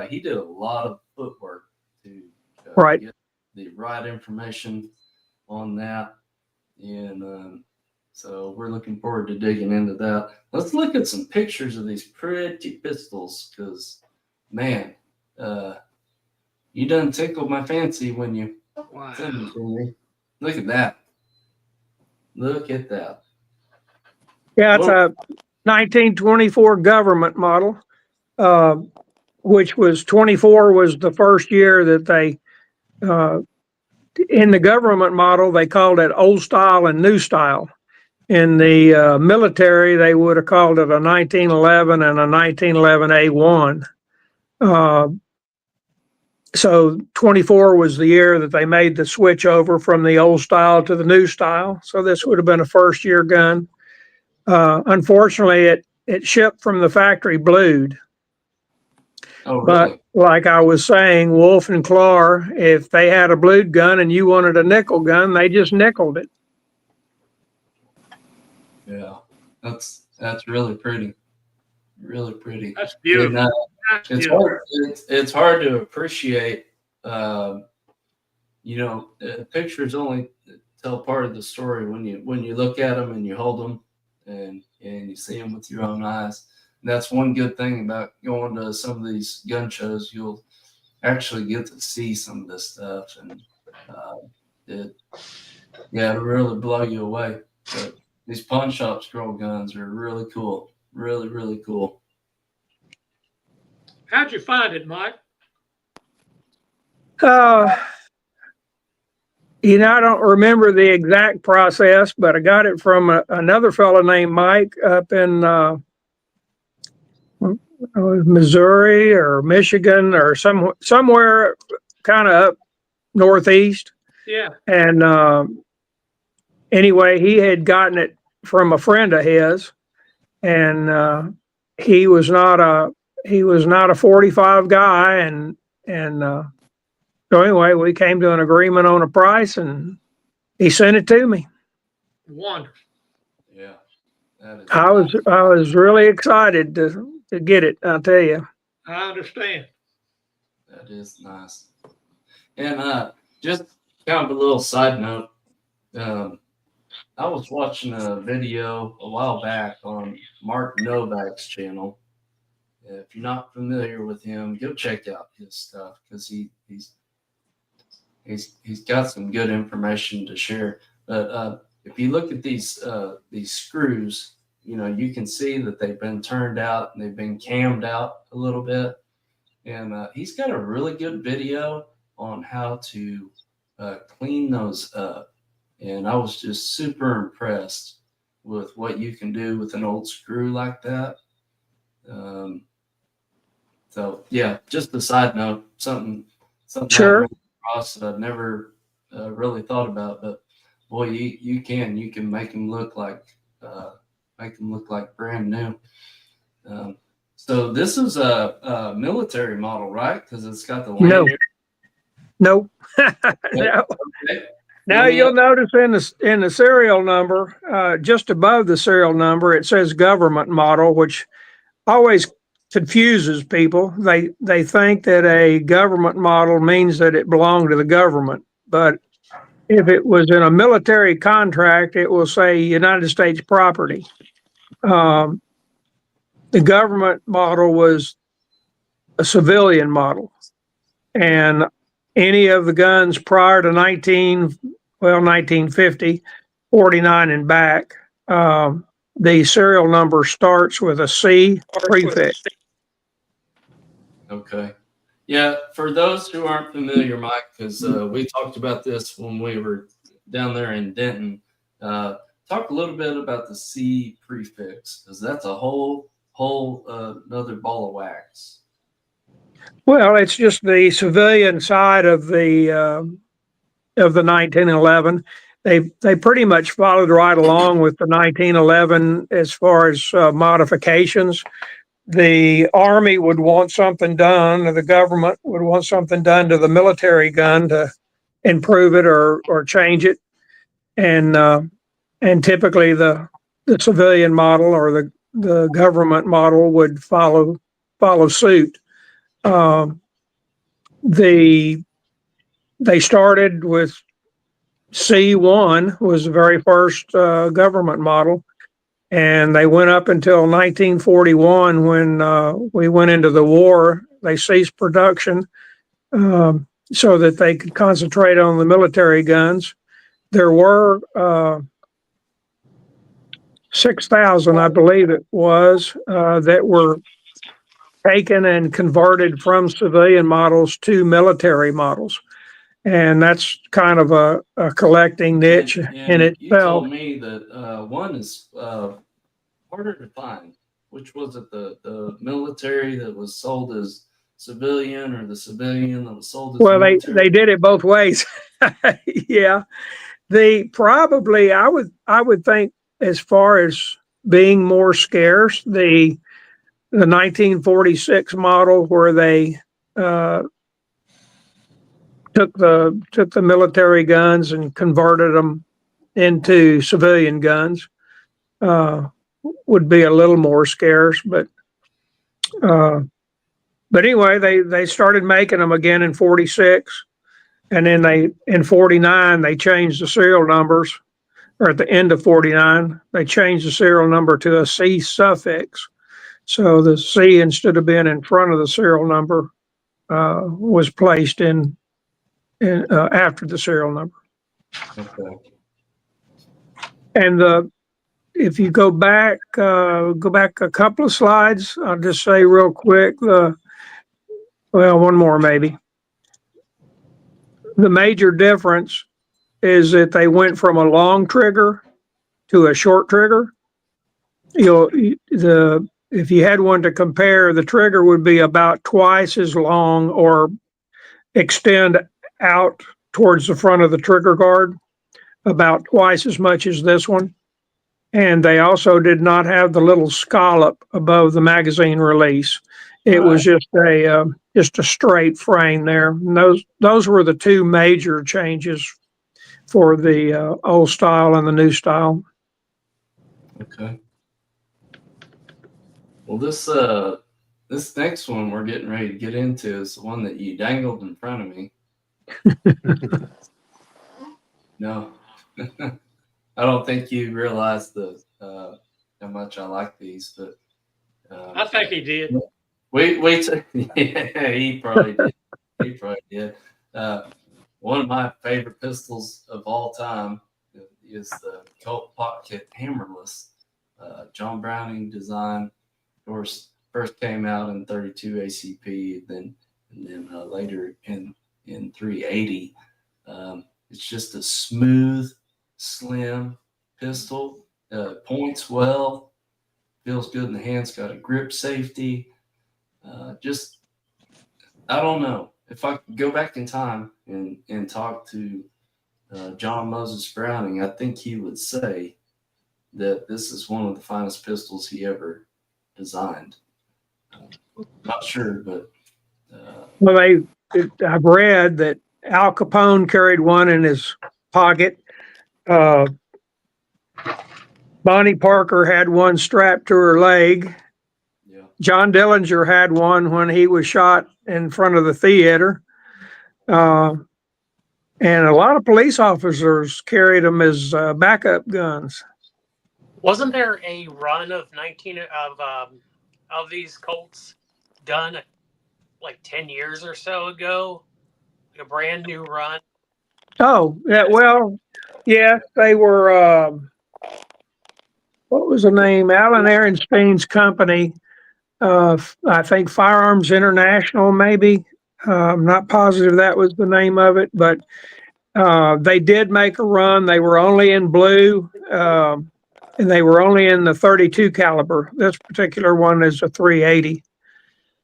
he did a lot of footwork to get the right information on that. And so we're looking forward to digging into that. Let's look at some pictures of these pretty pistols, because, man, you done tickled my fancy when you sent them to me. Look at that. Look at that. Yeah, it's a 1924 government model, which was 24 was the first year that they, in the government model, they called it old style and new style. In the military, they would have called it a 1911 and a 1911 A1. So 24 was the year that they made the switch over from the old style to the new style. So this would have been a first year gun. Unfortunately, it shipped from the factory blued. Oh, really? But like I was saying, Wolf and Clark, if they had a blued gun and you wanted a nickel gun, they just nickeled it. Yeah, that's really pretty. Really pretty. That's beautiful. And, it's hard to appreciate. Pictures only tell part of the story when you look at them and you hold them and you see them with your own eyes. that's one good thing about going to some of these gun shows. You'll actually get to see some of this stuff, and it'll really blow you away. But these pawn shops grow guns are really cool, really, really cool. How'd you find it, Mike? I don't remember the exact process, but I got it from another fellow named Mike up in Missouri or Michigan or somewhere kind of up northeast. Yeah. And anyway, he had gotten it from a friend of his, and he was not a 45 guy, and so anyway, we came to an agreement on a price, and he sent it to me. Wonderful. Yeah, that is I was really excited to get it. I'll tell you. I understand. That is nice. And just kind of a little side note, I was watching a video a while back on Mark Novak's channel. If you're not familiar with him, go check out his stuff, because he's got some good information to share. But if you look at these screws, you can see that they've been turned out and they've been cammed out a little bit. And he's got a really good video on how to clean those up. And I was just super impressed with what you can do with an old screw like that. So yeah, just a side note, something Sure. that I've never really thought about, but boy, you can make them look like brand new. So this is a military model, right? Because it's got the lanyard. Nope. No. Okay. Now you'll notice in the serial number, just above the serial number, it says government model, which always confuses people. They think that a government model means that it belonged to the government, but if it was in a military contract, it will say United States property. The government model was a civilian model, and any of the guns prior to 1950, 49 and back, the serial number starts with a C prefix. Okay. Yeah, for those who aren't familiar, Mike, because we talked about this when we were down there in Denton, talk a little bit about the C prefix, because that's a whole another ball of wax. Well, it's just the civilian side of the 1911. They pretty much followed right along with the 1911 as far as modifications. The Army would want something done, or the government would want something done to the military gun to improve it or change it, and typically the civilian model or the government model would follow suit. They started with C1 was the very first government model, and they went up until 1941 when we went into the war. They ceased production so that they could concentrate on the military guns. There were 6,000, I believe it was, that were taken and converted from civilian models to military models. And that's kind of a collecting niche in itself. You told me that one is harder to find. Which was it, the military that was sold as civilian, or the civilian that was sold as military? They did it both ways. Yeah. I would think, as far as being more scarce, the 1946 model, where they took the military guns and converted them into civilian guns, would be a little more scarce. But anyway, they started making them again in 46, and then in 49 they changed the serial numbers, or at the end of 49 they changed the serial number to a C suffix. So the C, instead of being in front of the serial number, was placed in after the serial number. Okay. And if you go back a couple of slides, I'll just say real quick, one more maybe. The major difference is that they went from a long trigger to a short trigger. If you had one to compare, the trigger would be about twice as long or extend out towards the front of the trigger guard, about twice as much as this one. And they also did not have the little scallop above the magazine release. It was just a straight frame there. And those were the two major changes for the old style and the new style. Okay. Well, this next one we're getting ready to get into is the one that you dangled in front of me. No, I don't think you realize how much I like these, but I think he did. Wait. Yeah, he probably did. He probably did. One of my favorite pistols of all time is the Colt Pocket Hammerless. John Browning design, of course, first came out in 32 ACP, and then later in 380. It's just a smooth, slim pistol. Points well, feels good in the hands. Got a grip safety. I don't know if I could go back in time and talk to John Moses Browning. I think he would say that this is one of the finest pistols he ever designed. Not sure, but well, I've read that Al Capone carried one in his pocket. Bonnie Parker had one strapped to her leg. yeah. John Dillinger had one when he was shot in front of the theater. And a lot of police officers carried them as backup guns. Wasn't there a run of 19 of these Colts done like 10 years or so ago? Like a brand new run? Oh, yeah, well, yeah, they were, what was the name? Alan Ehrenstein's company, I think Firearms International, maybe. I'm not positive that was the name of it, but they did make a run. They were only in blue, and they were only in the 32 caliber. This particular one is a 380.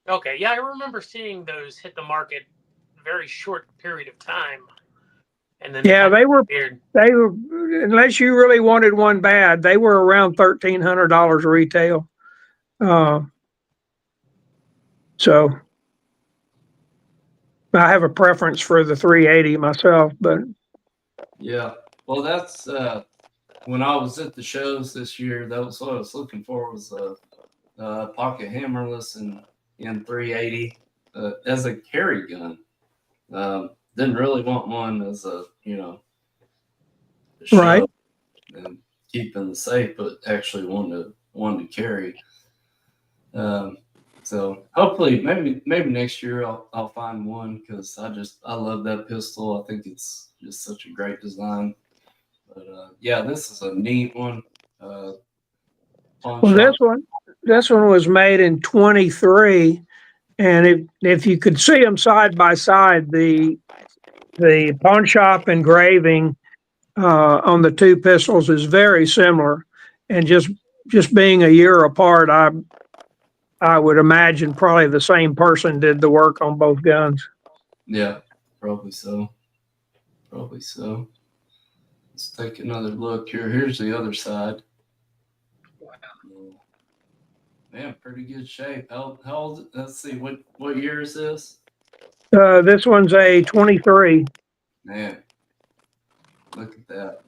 Okay, yeah, I remember seeing those hit the market a very short period of time. And then Yeah, they were, weird. unless you really wanted one bad, they were around $1,300 retail. So I have a preference for the 380 myself, but Yeah. Well, that's when I was at the shows this year. That was what I was looking for, was a pocket hammerless in 380 as a carry gun. Didn't really want one as a show right. and keep in the safe, but actually wanted to carry. So hopefully maybe next year I'll find one, because I love that pistol. I think it's just such a great design. But yeah, this is a neat one. Well, this one was made in 23, and if you could see them side by side, the pawn shop engraving on the two pistols is very similar, and just being a year apart, I would imagine probably the same person did the work on both guns. Yeah, probably so. Probably so. Let's take another look here. Here's the other side. Wow. Man, pretty good shape. How old? Let's see. What year is this? This one's a 23. Man, look at that.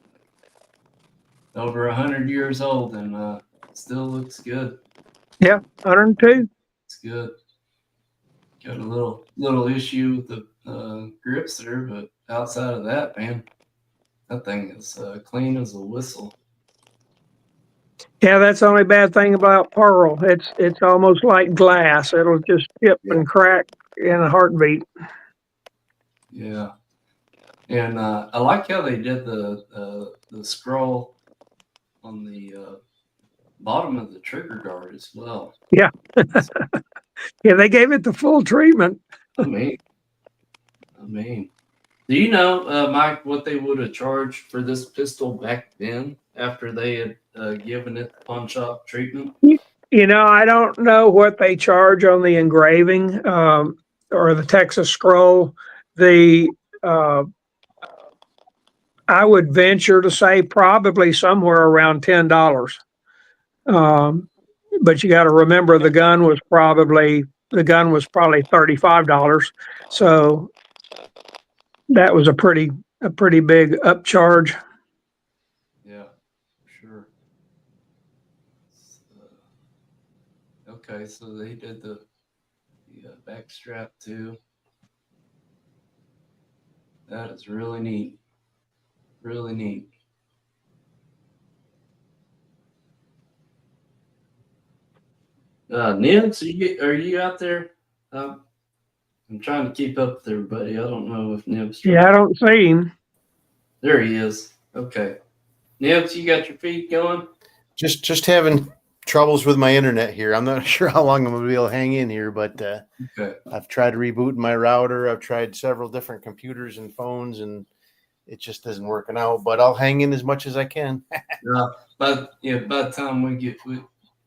Over 100 years old, and still looks good. Yeah, 102. It's good. Got a little issue with the grips there, but outside of that, man, that thing is clean as a whistle. Yeah, that's the only bad thing about pearl. It's almost like glass. It'll just chip and crack in a heartbeat. Yeah. And I like how they did the scroll on the bottom of the trigger guard as well. Yeah. Yeah, they gave it the full treatment. I mean, do you know, Mike, what they would have charged for this pistol back then after they had given it pawn shop treatment? You know, I don't know what they charge on the engraving or the Texas scroll. The I would venture to say probably somewhere around $10. But you got to remember the gun was probably $35. So that was a pretty big upcharge. Yeah, sure. Okay, so they did the back strap too. That is really neat. Really neat. Nibs, are you out there? I'm trying to keep up with everybody. I don't know if Nibs. Yeah, I don't see him. There he is. Okay. Nibs, you got your feet going? Just having troubles with my internet here. I'm not sure how long I'm going to be able to hang in here, but okay. I've tried rebooting my router. I've tried several different computers and phones, and it just isn't working out. But I'll hang in as much as I can. By the time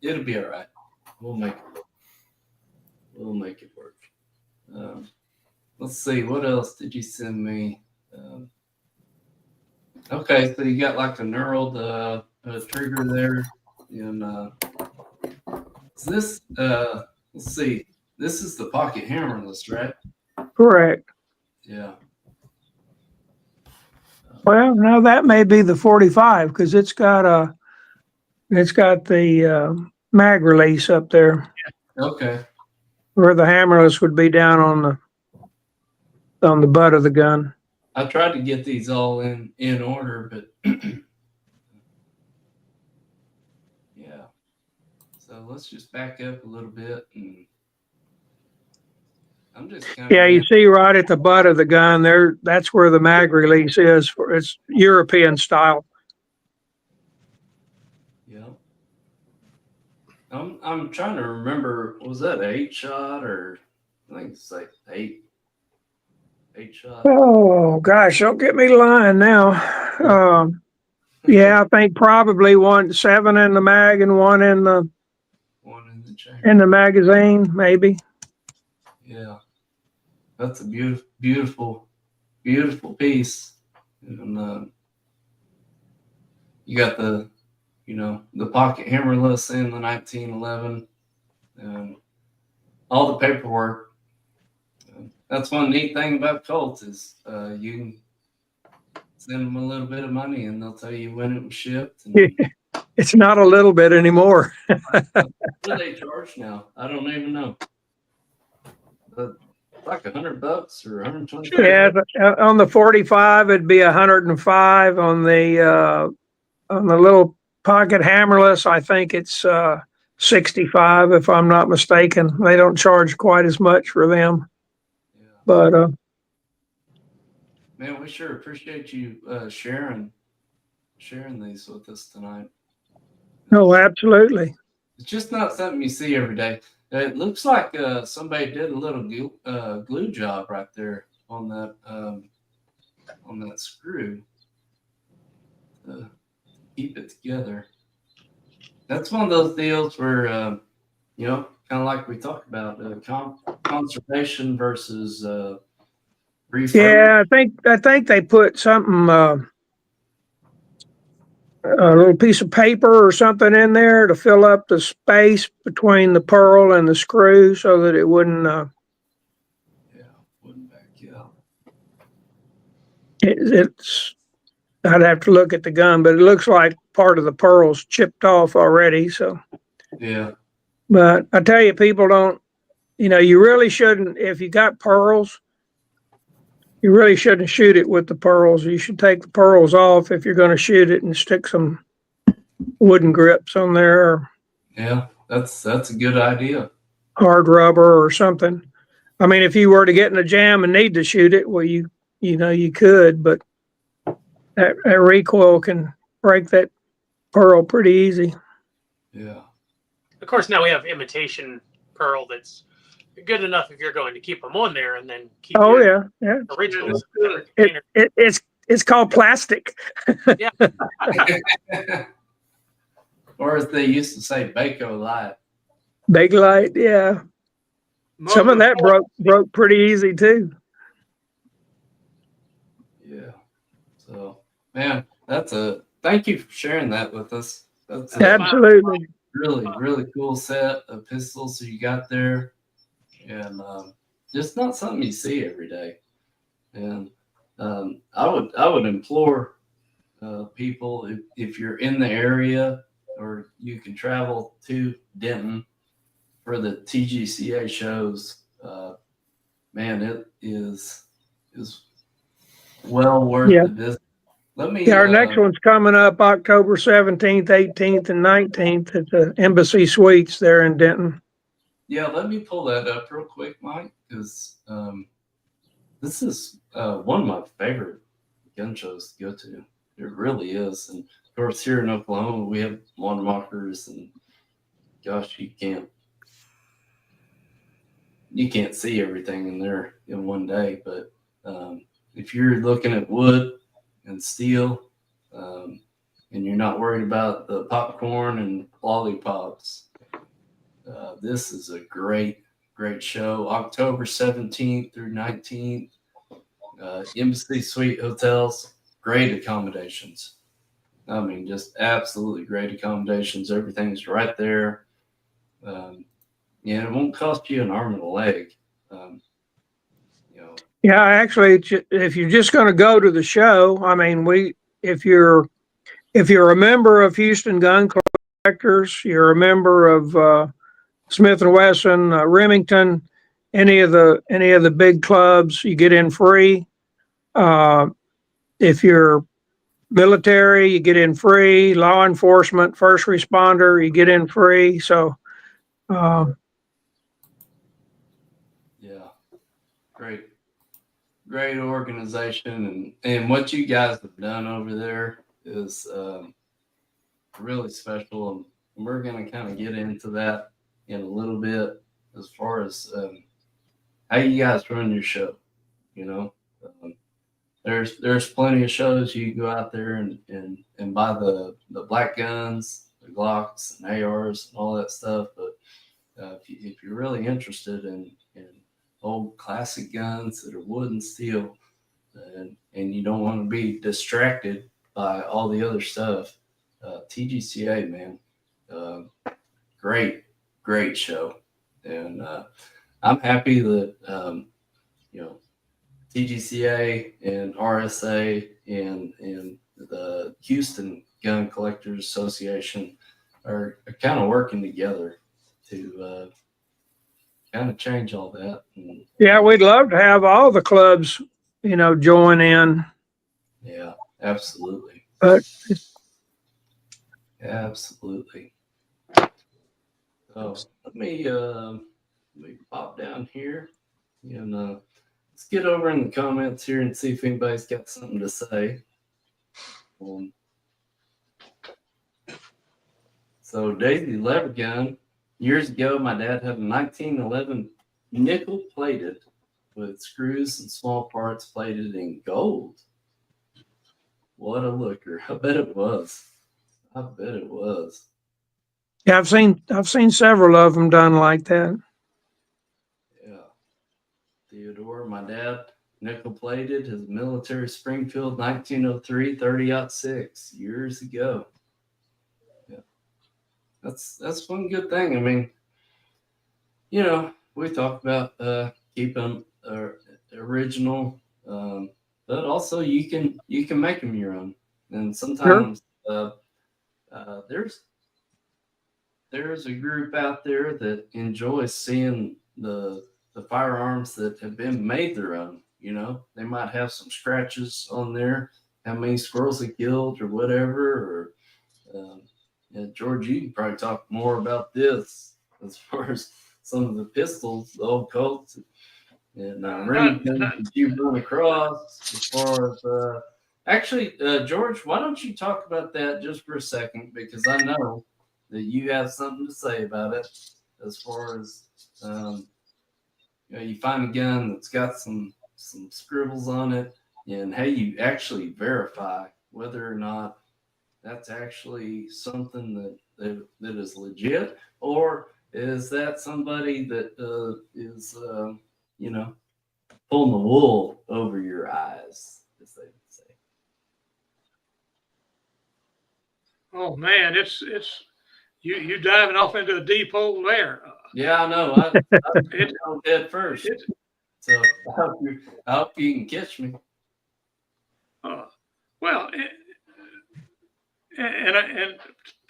it'll be all right. We'll make it work. We'll make it work. Let's see. What else did you send me? Okay, so you got like a knurled trigger there, and is this? Let's see. This is the pocket hammerless, right? Correct. Yeah. Well, no, that may be the 45 because it's got the mag release up there. Okay. Where the hammerless would be down on the butt of the gun. I tried to get these all in order, but yeah. So let's just back up a little bit, and I'm just kind of you see right at the butt of the gun there. That's where the mag release is. It's European style. Yeah. I'm trying to remember. Was that 8-shot or I think it's like 8-shot? Oh gosh, don't get me lying now. Yeah, I think probably 7 in the mag and one in the magazine, maybe. Yeah, that's a beautiful piece, and you got the pocket hammerless in the 1911, and all the paperwork. That's one neat thing about Colt is you can send them a little bit of money and they'll tell you when it was shipped. And it's not a little bit anymore. what do they charge now? I don't even know. But like $100 or $125. Yeah, on the 45 it'd be 105. On the little pocket hammerless, I think it's 65 if I'm not mistaken. They don't charge quite as much for them. Yeah. But man, we sure appreciate you sharing these with us tonight. No, absolutely. It's just not something you see every day. It looks like somebody did a little glue job right there on that screw to keep it together. That's one of those deals where kind of like we talked about conservation versus refurb. Yeah, I think they put something, a little piece of paper or something in there to fill up the space between the pearl and the screw so that it wouldn't wouldn't back you out. It's I'd have to look at the gun, but it looks like part of the pearl's chipped off already. So yeah. But I tell you, people don't. You really shouldn't. If you got pearls, you really shouldn't shoot it with the pearls. You should take the pearls off if you're going to shoot it and stick some wooden grips on there, or Yeah, that's a good idea. hard rubber or something. I mean, if you were to get in a jam and need to shoot it, well, you know, you could, but that recoil can break that pearl pretty easy. Yeah. Of course, now we have imitation pearl that's good enough if you're going to keep them on there and then keep Oh your yeah. originals. It's called plastic. Yeah. Or as they used to say, Baco Light. Big light, yeah. Some of that broke pretty easy too. Yeah. So, man, thank you for sharing that with us. That's Absolutely. really cool set of pistols you got there, and just not something you see every day. And I would implore people, if you're in the area or you can travel to Denton for the TGCA shows, man, it is well worth the visit. Our next one's coming up October 17th, 18th, and 19th at the Embassy Suites there in Denton. Yeah, let me pull that up real quick, Mike, because this is one of my favorite gun shows to go to. It really is. And of course, here in Oklahoma, we have Wanamaker's, and gosh, you can't see everything in there in one day. But if you're looking at wood and steel, and you're not worried about the popcorn and lollipops, this is a great show. October 17th through 19th, Embassy Suite Hotels, great accommodations. I mean, just absolutely great accommodations. Everything's right there. Yeah, it won't cost you an arm and a leg. Yeah, actually, if you're just going to go to the show, I mean, if you're a member of Houston Gun Collectors, you're a member of Smith & Wesson, Remington, any of the big clubs, you get in free. If you're military, you get in free. Law enforcement, first responder, you get in free. So, yeah, great organization, and what you guys have done over there is really special, and we're going to kind of get into that in a little bit as far as how you guys run your show. You know, there's plenty of shows you can go out there and buy the black guns, the Glocks and ARs and all that stuff. But if you're really interested in old classic guns that are wood and steel, and you don't want to be distracted by all the other stuff, TGCA, man, great show. And I'm happy that TGCA and RSA and the Houston Gun Collectors Association are kind of working together to kind of change all that. yeah, we'd love to have all the clubs, join in. Yeah, absolutely. But absolutely. So let me pop down here and let's get over in the comments here and see if anybody's got something to say. So Daisy Lever Gun, years ago, my dad had a 1911 nickel plated with screws and small parts plated in gold. What a looker. I bet it was. Yeah, I've seen several of them done like that. Yeah. Theodore, my dad, nickel plated his military Springfield 1903 30-06 years ago. Yeah. That's one good thing. I mean, we talk about keeping original, but also you can make them your own. And sometimes there's a group out there that enjoys seeing the firearms that have been made their own. They might have some scratches on there, how many squirrels they killed or whatever, or George, you can probably talk more about this as far as some of the pistols, the old Colts, and Remington that you run across. As far as actually, George, why don't you talk about that just for a second? Because I know that you have something to say about it. As far as you find a gun that's got some scribbles on it, and how you actually verify whether or not that's actually something that is legit, or is that somebody that is pulling the wool over your eyes, as they would say. Oh man, it's you diving off into a deep hole there. Yeah, I know. I'm dead first, so I hope you can catch me. Well, and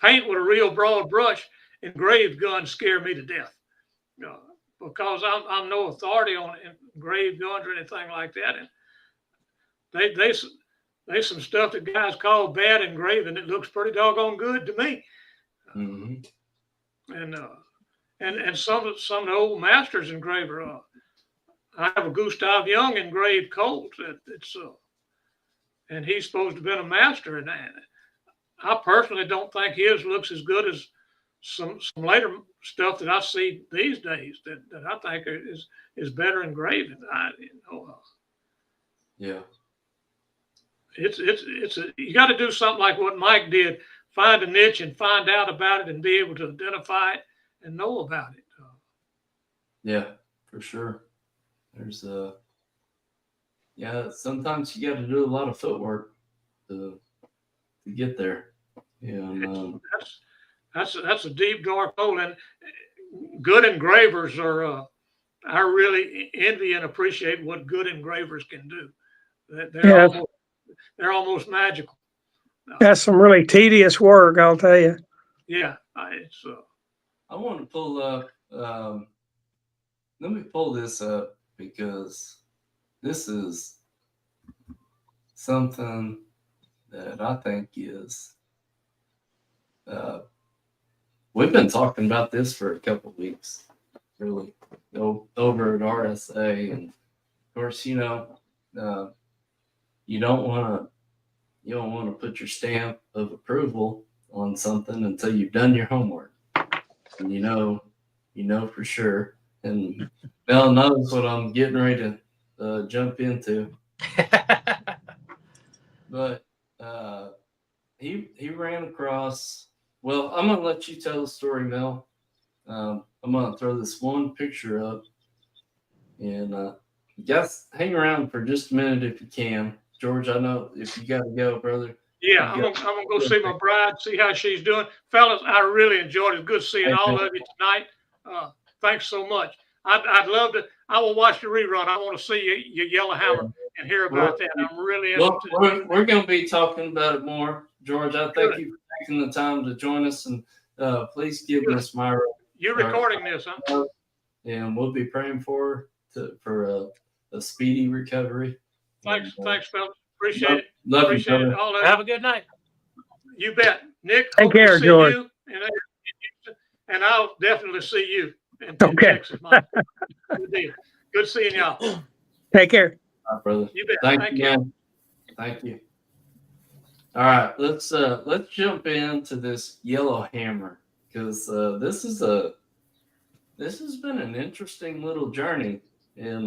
paint with a real broad brush, engraved guns scare me to death. Because I'm no authority on engraved guns or anything like that, and they some stuff that guys call bad engraving that looks pretty doggone good to me. Mm-hmm. And some of the old masters engraver. I have a Gustav Young engraved Colt. And he's supposed to have been a master in that. I personally don't think his looks as good as some later stuff that I see these days that I think is better engraved. Yeah. You got to do something like what Mike did: find a niche and find out about it, and be able to identify it and know about it. Yeah, for sure. There's sometimes you got to do a lot of footwork to get there. And that's a deep dark hole, and good engravers are. I really envy and appreciate what good engravers can do. They're almost magical. That's some really tedious work, I'll tell you. Yeah, I want to pull up. Let me pull this up because this is something that I think is. We've been talking about this for a couple of weeks, really, over at RSA, and of course, you don't want to put your stamp of approval on something until you've done your homework, and you know for sure. And Mel knows what I'm getting ready to jump into. But he ran across. Well, I'm gonna let you tell the story, Mel. I'm gonna throw this one picture up, and guys, hang around for just a minute if you can. George, I know if you got to go, brother. Yeah, I'm gonna go see my bride, see how she's doing, fellas. I really enjoyed it. Good seeing all of you tonight. Thanks so much. I'd love to. I will watch the rerun. I want to see your Yellowhammer and hear about that. I'm really interested. We're going to be talking about it more, George. I thank you for taking the time to join us, and please give Miss Myra. You're recording this, huh? And we'll be praying for a speedy recovery. Thanks, fellas. Appreciate it. Love Appreciate you, it. All of Have a good night. You bet, Nick. Take care, George. And I'll definitely see you in Texas, Mike. Good deal. Good seeing y'all. Take care. All right, brother. You bet. Thank you, man. Thank you. All right, let's jump into this Yellowhammer, because this has been an interesting little journey, and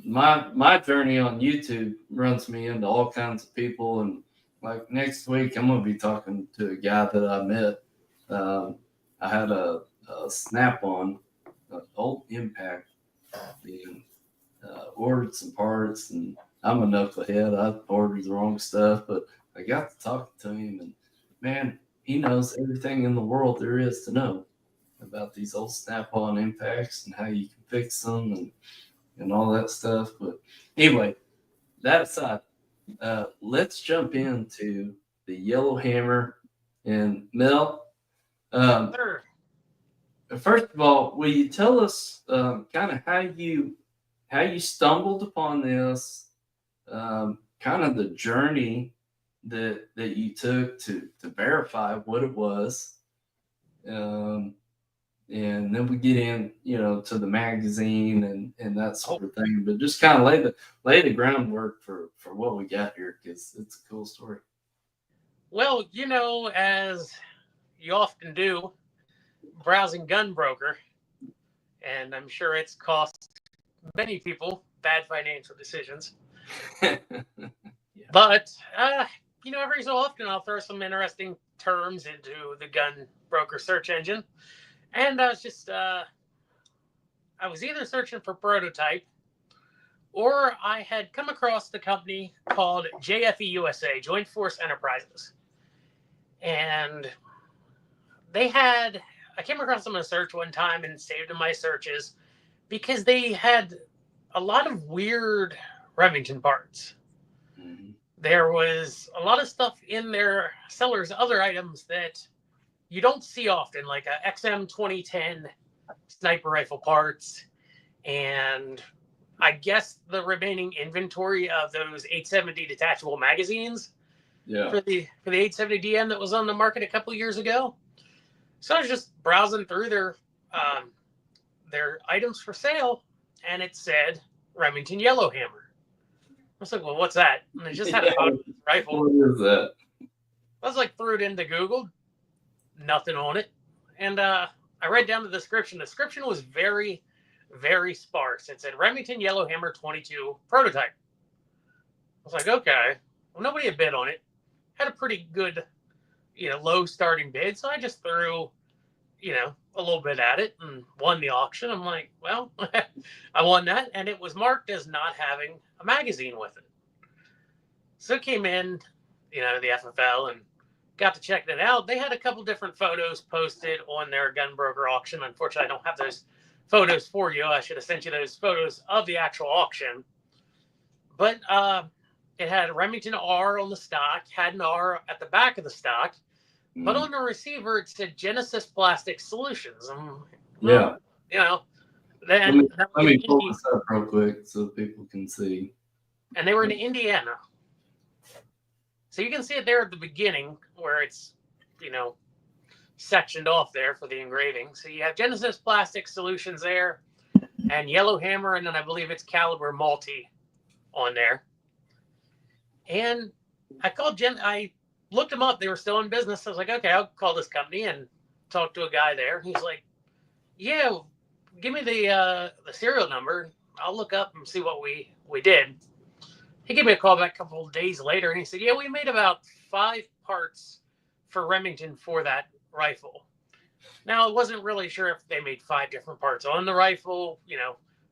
my journey on YouTube runs me into all kinds of people, and like next week I'm gonna be talking to a guy that I met. I had a Snap-on, old Impact, and ordered some parts, and I'm a knucklehead. I ordered the wrong stuff, but I got to talk to him, and man, he knows everything in the world there is to know about these old Snap-on Impacts and how you can fix them and all that stuff. But anyway, that aside, let's jump into the Yellowhammer. And Mel, Sure. First of all, will you tell us kind of how you stumbled upon this, kind of the journey that you took to verify what it was. And then we get in, to the magazine and that sort of thing. But just kind of lay the groundwork for what we got here, because it's a cool story. Well, as you often do, browsing Gunbroker, and I'm sure it's cost many people bad financial decisions. Yeah. But every so often I'll throw some interesting terms into the Gunbroker search engine, and I was just I was either searching for prototype, or I had come across the company called JFE USA, Joint Force Enterprises, and I came across them in a search one time and saved in my searches because they had a lot of weird Remington parts. Mm-hmm. There was a lot of stuff in their sellers, other items that you don't see often, like a XM 2010 sniper rifle parts, and I guess the remaining inventory of those 870 detachable magazines for the 870 DM that was on the market a couple years ago. So I was just browsing through their items for sale, and it said Remington Yellowhammer. I was like, well, what's that? And they just had a photo of this rifle. What is that? I was like, threw it into Google, nothing on it. And I read down the description. The description was very, very sparse. It said Remington Yellowhammer 22 prototype. I was like, okay. Well, nobody had bid on it. Had a pretty good, low starting bid. So I just threw, a little bit at it and won the auction. I'm like, well, I won that. And it was marked as not having a magazine with it. So it came in, the FFL, and got to check that out. They had a couple different photos posted on their Gunbroker auction. Unfortunately, I don't have those photos for you. I should have sent you those photos of the actual auction. But it had a Remington R on the stock, had an R at the back of the stock, but on the receiver it said Genesis Plastic Solutions. Yeah. Let me pull this up real quick so people can see. And they were in Indiana. So you can see it there at the beginning where it's, sectioned off there for the engraving. So you have Genesis Plastic Solutions there, and Yellowhammer, and then I believe it's Caliber Multi on there. And I looked them up. They were still in business. I was like, okay, I'll call this company and talk to a guy there. He's like, yeah, give me the serial number. I'll look up and see what we did. He gave me a call back a couple of days later, and he said, yeah, we made about 5 parts for Remington for that rifle. Now, I wasn't really sure if they made 5 different parts on the rifle,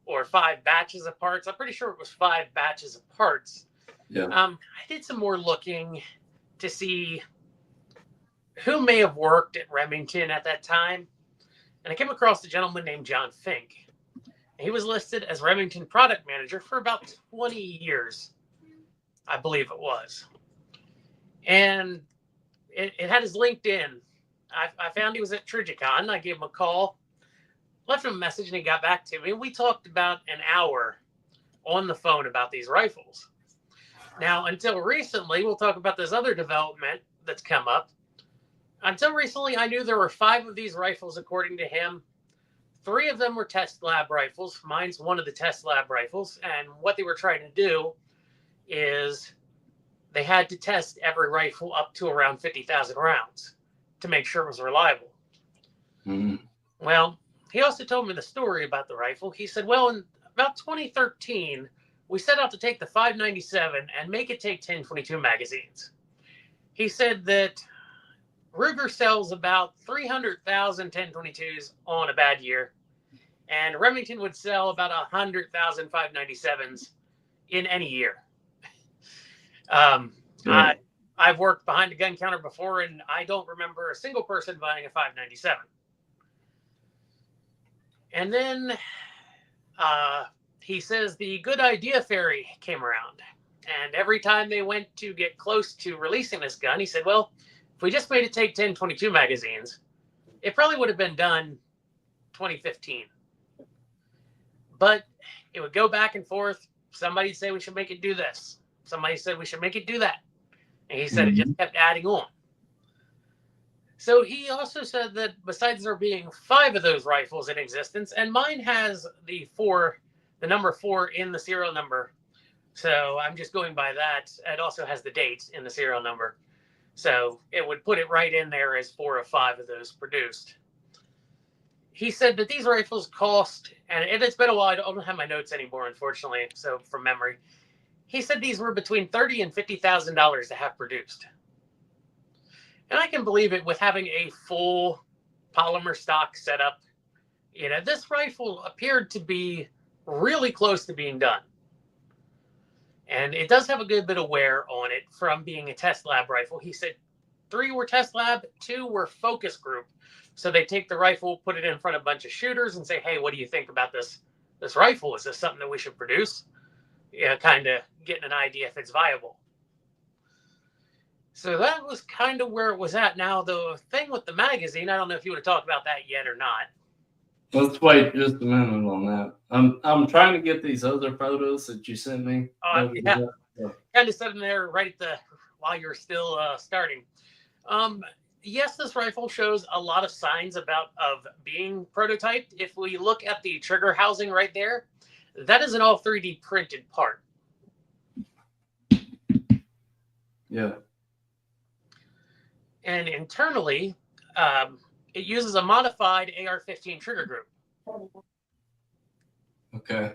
or 5 batches of parts. I'm pretty sure it was 5 batches of parts. Yeah. I did some more looking to see who may have worked at Remington at that time. And I came across a gentleman named John Fink. He was listed as Remington product manager for about 20 years, I believe it was. And it had his LinkedIn. I found he was at Trigicon. I gave him a call, left him a message, and he got back to me. We talked about an hour on the phone about these rifles. Now, until recently, we'll talk about this other development that's come up. Until recently, I knew there were 5 of these rifles, according to him. 3 of them were test lab rifles. Mine's one of the test lab rifles. And what they were trying to do is they had to test every rifle up to around 50,000 rounds to make sure it was reliable. Mm-hmm. Well, he also told me the story about the rifle. He said, well, in about 2013, we set out to take the 597 and make it take 1022 magazines. He said that Ruger sells about 300,000 1022s on a bad year, and Remington would sell about 100,000 597s in any year. I've worked behind a gun counter before, and I don't remember a single person buying a 597. And then he says the Good Idea Fairy came around, and every time they went to get close to releasing this gun, he said, well, if we just made it take 1022 magazines, it probably would have been done 2015. But it would go back and forth. Somebody'd say we should make it do this. Somebody said we should make it do that. And he said it just kept adding on. So he also said that besides there being 5 of those rifles in existence, and mine has the number 4 in the serial number. So I'm just going by that. It also has the date in the serial number. So it would put it right in there as 4 of 5 of those produced. He said that these rifles cost, and it's been a while, I don't have my notes anymore, unfortunately, so from memory. He said these were between $30,000 and $50,000 to have produced. And I can believe it with having a full polymer stock setup. You know, this rifle appeared to be really close to being done. And it does have a good bit of wear on it from being a test lab rifle. He said 3 were test lab, 2 were focus group. So they take the rifle, put it in front of a bunch of shooters and say, hey, what do you think about this rifle? Is this something that we should produce? Yeah, kind of getting an idea if it's viable. So that was kind of where it was at. Now, the thing with the magazine, I don't know if you want to talk about that yet or not. Let's wait just a minute on that. I'm trying to get these other photos that you sent me. Yeah. Kind of set them there right at while you're still starting. Yes, this rifle shows a lot of signs of being prototyped. If we look at the trigger housing right there, that is an all 3D printed part. Yeah. And internally, it uses a modified AR-15 trigger group. Okay.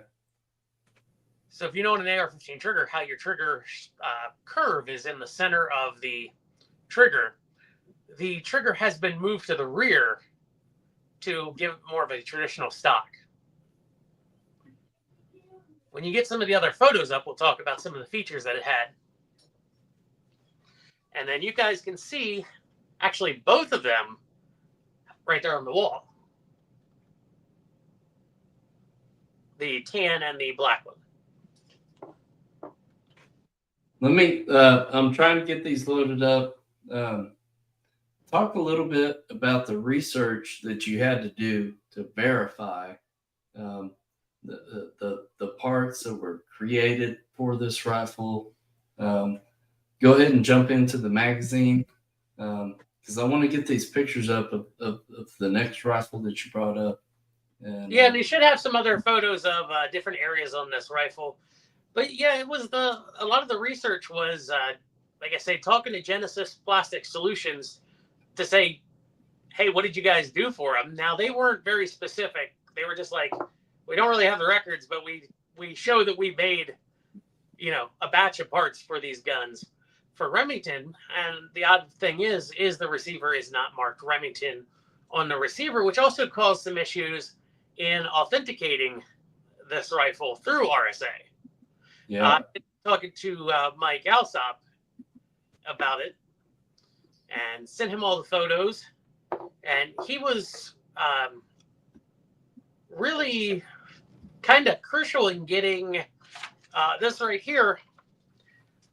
So if you know in an AR-15 trigger, how your trigger curve is in the center of the trigger has been moved to the rear to give it more of a traditional stock. When you get some of the other photos up, we'll talk about some of the features that it had. And then you guys can see actually both of them right there on the wall. The tan and the black one. I'm trying to get these loaded up. Talk a little bit about the research that you had to do to verify the parts that were created for this rifle. Go ahead and jump into the magazine because I want to get these pictures up of the next rifle that you brought up. And you should have some other photos of different areas on this rifle. But yeah, it was a lot of the research was, like I say, talking to Genesis Plastic Solutions to say, hey, what did you guys do for them? Now, they weren't very specific. They were just like, we don't really have the records, but we show that we made, a batch of parts for these guns for Remington. And the odd thing is the receiver is not marked Remington on the receiver, which also caused some issues in authenticating this rifle through RSA. Yeah. Talking to Mike Alsop about it and sent him all the photos. And he was really kind of crucial in getting this right here,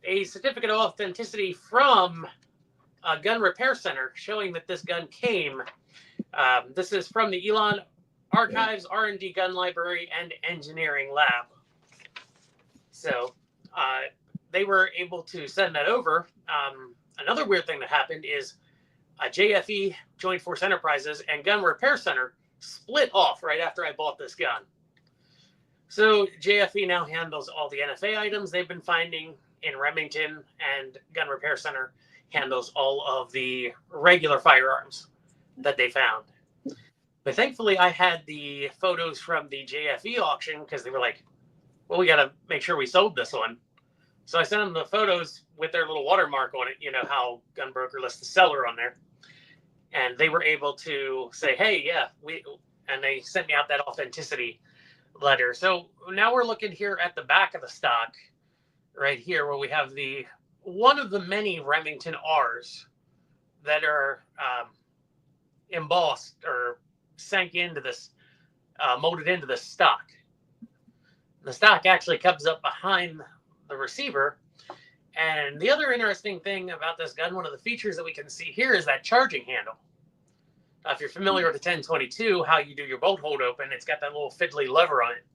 a certificate of authenticity from a gun repair center showing that this gun came. This is from the Elon Archives, R&D Gun Library, and Engineering Lab. So they were able to send that over. Another weird thing that happened is JFE, Joint Force Enterprises, and Gun Repair Center split off right after I bought this gun. So JFE now handles all the NFA items they've been finding in Remington, and Gun Repair Center handles all of the regular firearms that they found. But thankfully, I had the photos from the JFE auction because they were like, well, we got to make sure we sold this one. So I sent them the photos with their little watermark on it, how Gunbroker lists the seller on there. And they were able to say, hey, yeah, and they sent me out that authenticity letter. So now we're looking here at the back of the stock right here where we have one of the many Remington R's that are embossed or sank into this, molded into the stock. The stock actually comes up behind the receiver. And the other interesting thing about this gun, one of the features that we can see here is that charging handle. If you're familiar with the 1022, how you do your bolt hold open, it's got that little fiddly lever on it.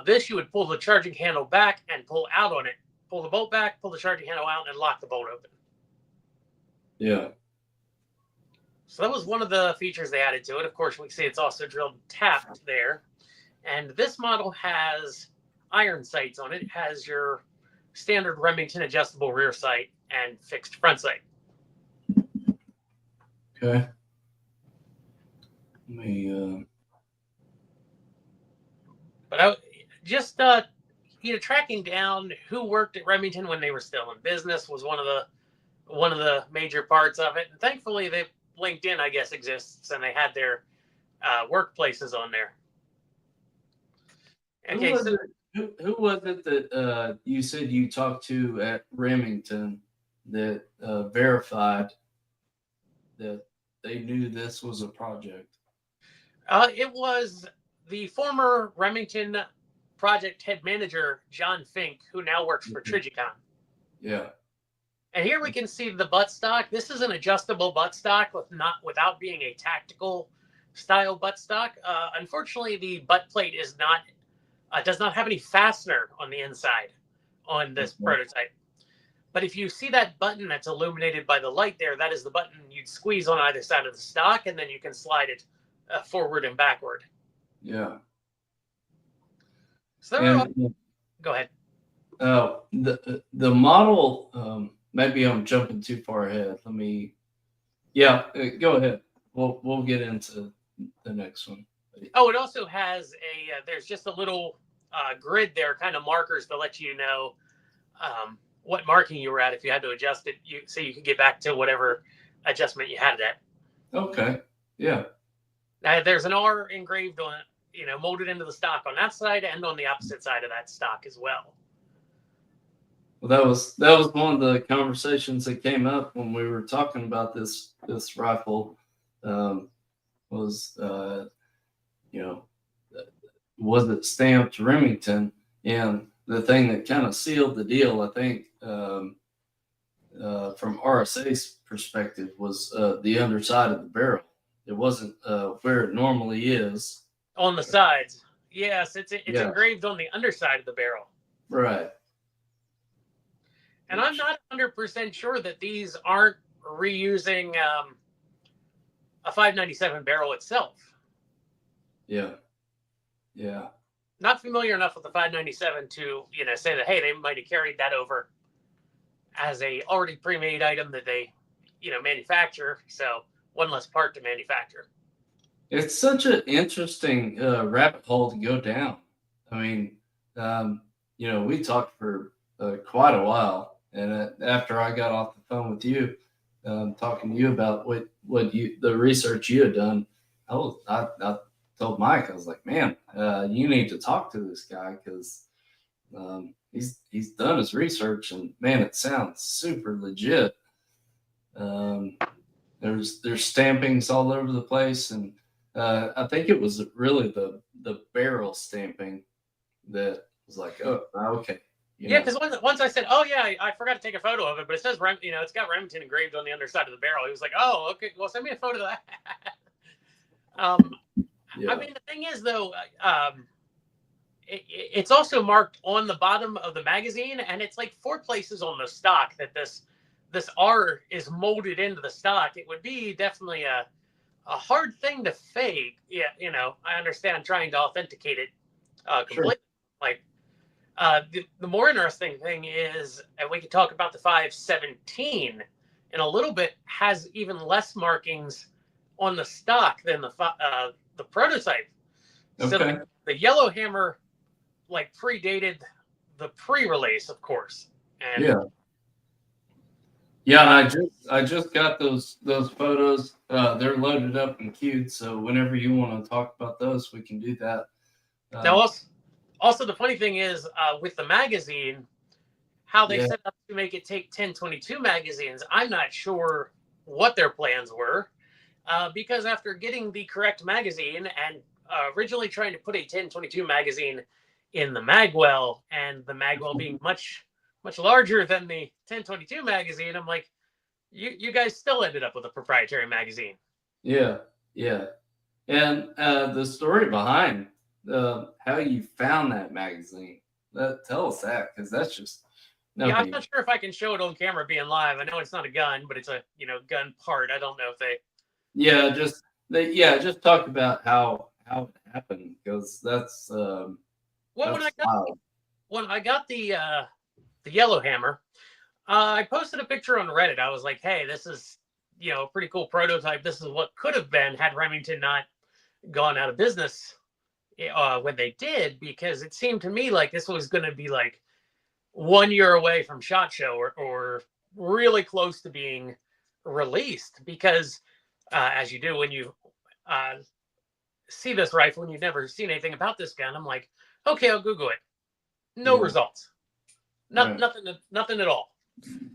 This, you would pull the charging handle back and pull pull the bolt back, pull the charging handle out, and lock the bolt open. Yeah. So that was one of the features they added to it. Of course, we see it's also drilled tapped there. And this model has iron sights on it. It has your standard Remington adjustable rear sight and fixed front sight. Okay. Let me, But I just tracking down who worked at Remington when they were still in business was one of the major parts of it. And thankfully, LinkedIn, I guess, exists, and they had their workplaces on there. Okay, who was it that you said you talked to at Remington that verified that they knew this was a project? It was the former Remington project head manager, John Fink, who now works for Trigicon. Yeah. And here we can see the buttstock. This is an adjustable buttstock without being a tactical style buttstock. Unfortunately, the butt plate does not have any fastener on the inside on this prototype. But if you see that button that's illuminated by the light there, that is the button you'd squeeze on either side of the stock, and then you can slide it forward and backward. Yeah. So go ahead. The model, maybe I'm jumping too far ahead. Go ahead. We'll get into the next one. Oh, it also has there's just a little grid there, kind of markers to let you know what marking you were at if you had to adjust it, so you could get back to whatever adjustment you had it at. Okay. Yeah. There's an R engraved on it, molded into the stock on that side and on the opposite side of that stock as well. Well, that was one of the conversations that came up when we were talking about this rifle. Was it stamped Remington? And the thing that kind of sealed the deal, I think, from RSA's perspective, was the underside of the barrel. It wasn't where it normally is. On the sides. Yes, it's engraved on the underside of the barrel. Right. And I'm not 100% sure that these aren't reusing a 597 barrel itself. Yeah. Yeah. Not familiar enough with the 597 to, say that, hey, they might have carried that over as a already pre-made item that they, manufacture. So one less part to manufacture. It's such an interesting rabbit hole to go down. I mean, we talked for quite a while, and after I got off the phone with you, talking to you about the research you had done, I told Mike, I was like, man, you need to talk to this guy because he's done his research, and man, it sounds super legit. There's stampings all over the place, and I think it was really the barrel stamping that was like, oh, okay. Yeah, because once I said, oh yeah, I forgot to take a photo of it, but it says it's got Remington engraved on the underside of the barrel. He was like, oh, okay, well, send me a photo of that. Yeah. I mean, the thing is though, it's also marked on the bottom of the magazine, and it's like 4 places on the stock that this R is molded into the stock. It would be definitely a hard thing to fake. Yeah, I understand trying to authenticate it completely. Sure. The more interesting thing is, and we can talk about the 517 in a little bit, has even less markings on the stock than the prototype. Okay. So the yellow hammer predated the pre-release, of course. And yeah, I just got those photos. They're loaded up and queued, so whenever you want to talk about those, we can do that. Now, also the funny thing is, with the magazine, how they set up to make it take 1022 magazines, I'm not sure what their plans were, because after getting the correct magazine and originally trying to put a 1022 magazine in the magwell, and the magwell being much larger than the 1022 magazine, I'm like, you guys still ended up with a proprietary magazine. Yeah. And the story behind how you found that magazine, tell us that, because that's just Yeah, I'm not sure if I can show it on camera being live. I know it's not a gun, but it's a gun part. I don't know if they. Yeah, just talk about how it happened, because that's Well, wild. when I got the yellow hammer, I posted a picture on Reddit. I was like, hey, this is a pretty cool prototype. This is what could have been had Remington not gone out of business when they did, because it seemed to me like this was going to be like 1 year away from SHOT Show or really close to being released, because as you do when you see this rifle and you've never seen anything about this gun, I'm like, okay, I'll Google it. No results. Nothing at all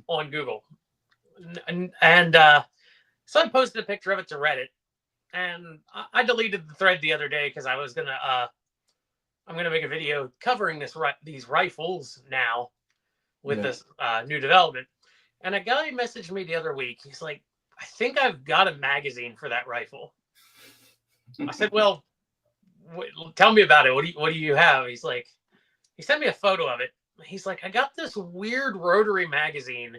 on Google. And so I posted a picture of it to Reddit, and I deleted the thread the other day because I was I'm gonna make a video covering these rifles now with this new development. And a guy messaged me the other week. He's like, I think I've got a magazine for that rifle. I said, well, tell me about it. What do you have? He sent me a photo of it. He's like, I got this weird rotary magazine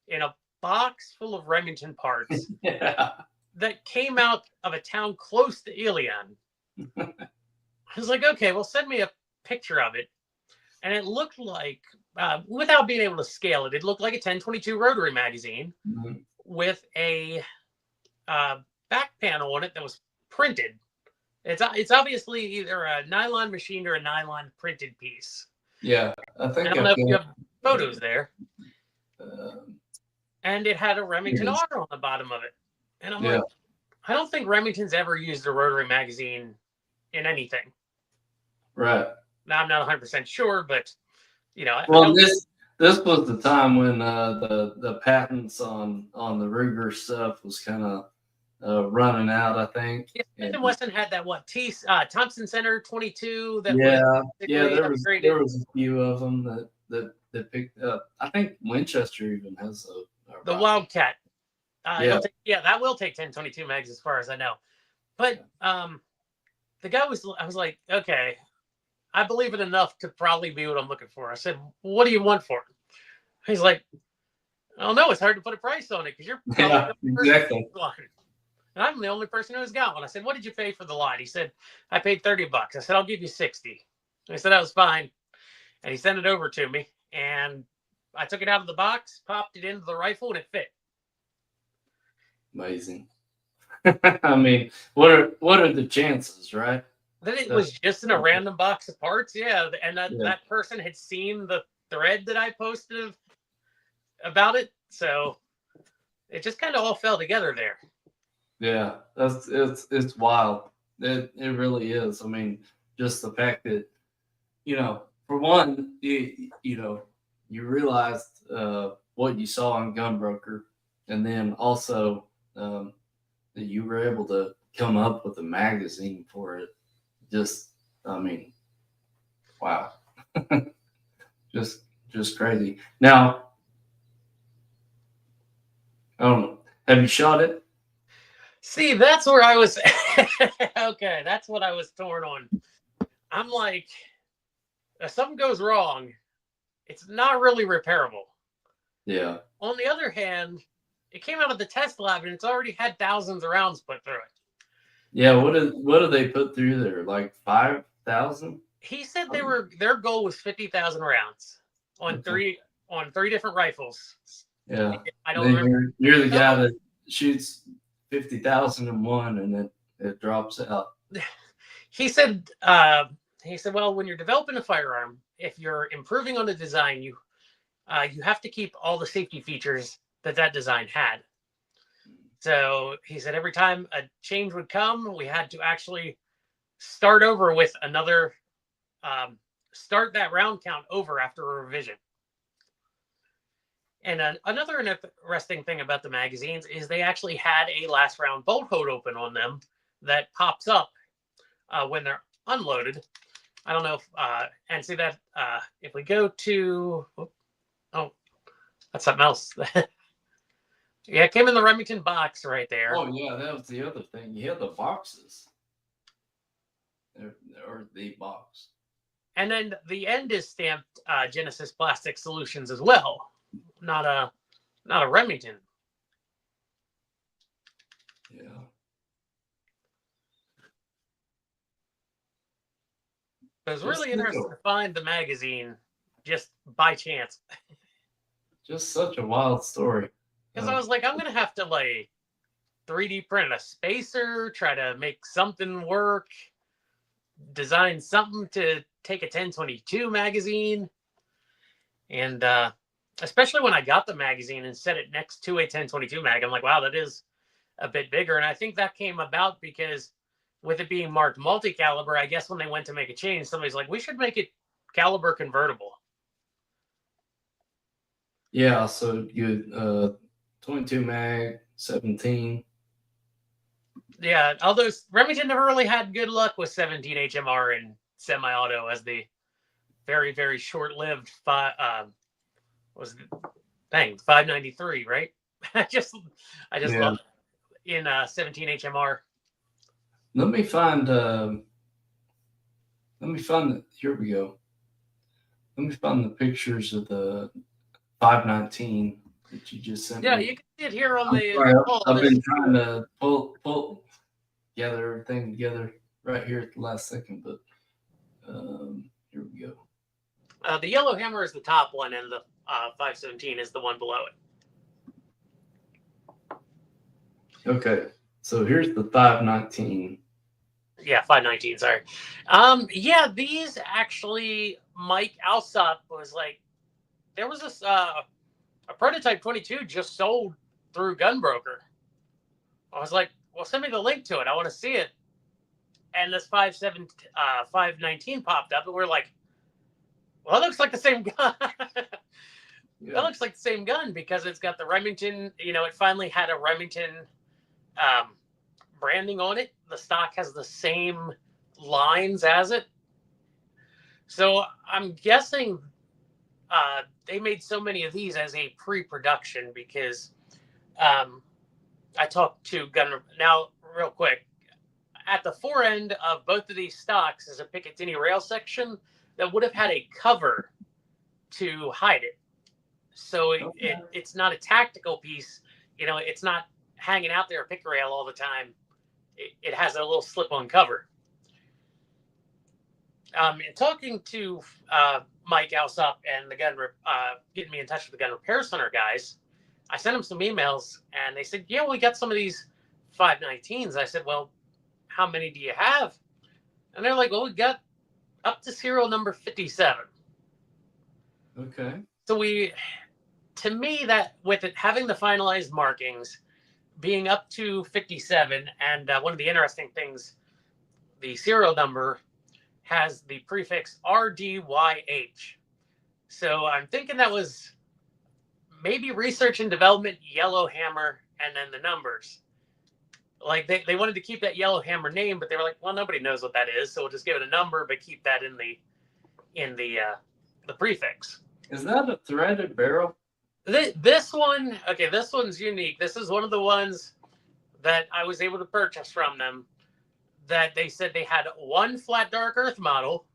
in a box full of Remington parts that came out of a town close to Ilion. I was like, okay, well, send me a picture of it. And it looked like, without being able to scale it, it looked like a 1022 rotary magazine with a back panel on it that was printed. It's obviously either a nylon machined or a nylon printed piece. Yeah, I think I don't know if you have photos there. And it had a Remington R on the bottom of it. And I'm like, I don't think Remington's ever used a rotary magazine in anything. Right. Now, I'm not 100% sure, but, Well, this was the time when the patents on the Ruger stuff was kind of running out, I think. Yeah, Smith & Wesson had that Thompson Center 22 that there was a few of them that picked up. I think Winchester even has the Wildcat. That will take 1022 mags as far as I know. But the guy I was like, okay, I believe it enough to probably be what I'm looking for. I said, what do you want for it? He's like, I don't know. It's hard to put a price on it because you're exactly. And I'm the only person who has got one. I said, what did you pay for the lot? He said, I paid $30. I said, I'll give you 60. I said, that was fine. And he sent it over to me. And I took it out of the box, popped it into the rifle, and it fit. Amazing. I mean, what are the chances, right? That it was just in a random box of parts. Yeah. And that person had seen the thread that I posted about it. So it just kind of all fell together there. Yeah, it's wild. It really is. I mean, just the fact that, for one, you realized what you saw on Gunbroker, and then also that you were able to come up with a magazine for it. Just, I mean, wow. just crazy. Now, I don't know. Have you shot it? See, that's where I was. Okay, that's what I was torn on. I'm like, if something goes wrong, it's not really repairable. Yeah. On the other hand, it came out of the test lab and it's already had thousands of rounds put through it. Yeah, what do they put through there? Like 5,000? He said their goal was 50,000 rounds on three different rifles. Yeah. I don't remember. You're the guy that shoots 50,001 and it drops out. He said, well, when you're developing a firearm, if you're improving on the design, you have to keep all the safety features that design had. So he said every time a change would come, we had to actually start over with another, start that round count over after a revision. And another interesting thing about the magazines is they actually had a last round bolt hold open on them that pops up when they're unloaded. I don't know if, and see that if we go to, that's something else. Yeah, it came in the Remington box right there. Oh, yeah, that was the other thing. You had the boxes. Or the box. And then the end is stamped Genesis Plastic Solutions as well, not a Remington. Yeah. It was really interesting to find the magazine just by chance. Just such a wild story. Because I was like, I'm going to have to like 3D print a spacer, try to make something work, design something to take a 1022 magazine. And especially when I got the magazine and set it next to a 1022 mag, I'm like, wow, that is a bit bigger. And I think that came about because with it being marked multi-caliber, I guess when they went to make a change, somebody's like, we should make it caliber convertible. Yeah, so you 22 mag, 17. Yeah, although Remington never really had good luck with 17 HMR and semi-auto as the very, very short-lived 593, right? I just love it in 17 HMR. Let me find here we go. Let me find the pictures of the 519 that you just sent me. You can see it here on the. Sorry, I've been trying to pull gather everything together right here at the last second, but here we go. The yellow hammer is the top one, and the 517 is the one below it. Okay, so here's the 519. Yeah, 519. Sorry. These actually, Mike Alsop was like, there was this a prototype 22 just sold through Gunbroker. I was like, well, send me the link to it. I want to see it. And this 519 popped up, and we're like, well, it looks like the same gun. It looks like the same gun because it's got the Remington. It finally had a Remington branding on it. The stock has the same lines as it. So I'm guessing they made so many of these as a pre-production because I talked to Gunner. Now, real quick, at the fore end of both of these stocks is a Picatinny rail section that would have had a cover to hide it. So it's not a tactical piece. It's not hanging out there a pick rail all the time. It has a little slip-on cover. And talking to Mike Alsop and the getting me in touch with the Gun Repair Center guys, I sent them some emails, and they said, yeah, we got some of these 519s. I said, well, how many do you have? And they're like, well, we got up to serial number 57. Okay. So to me, that with it having the finalized markings, being up to 57, and one of the interesting things, the serial number has the prefix RDYH. So I'm thinking that was maybe research and development, yellow hammer, and then the numbers. Like they wanted to keep that yellow hammer name, but they were like, well, nobody knows what that is, so we'll just give it a number, but keep that in the prefix. Is that a threaded barrel? This one's unique. This is one of the ones that I was able to purchase from them that they said they had one flat dark earth model,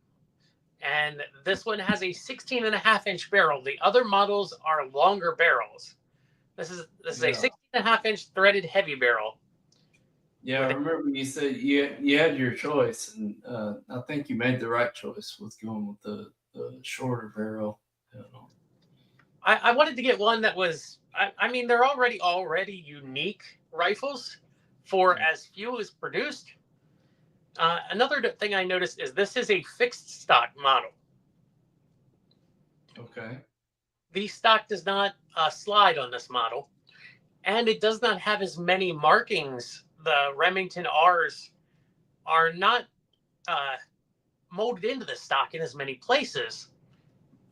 and this one has a 16.5-inch barrel. The other models are longer barrels. This is a 16.5-inch threaded heavy barrel. Yeah, I remember you said you had your choice, and I think you made the right choice with going with the shorter barrel. I wanted to get one that was, I mean, they're already unique rifles for as few as produced. Another thing I noticed is this is a fixed stock model. Okay. The stock does not slide on this model, and it does not have as many markings. The Remington R's are not molded into the stock in as many places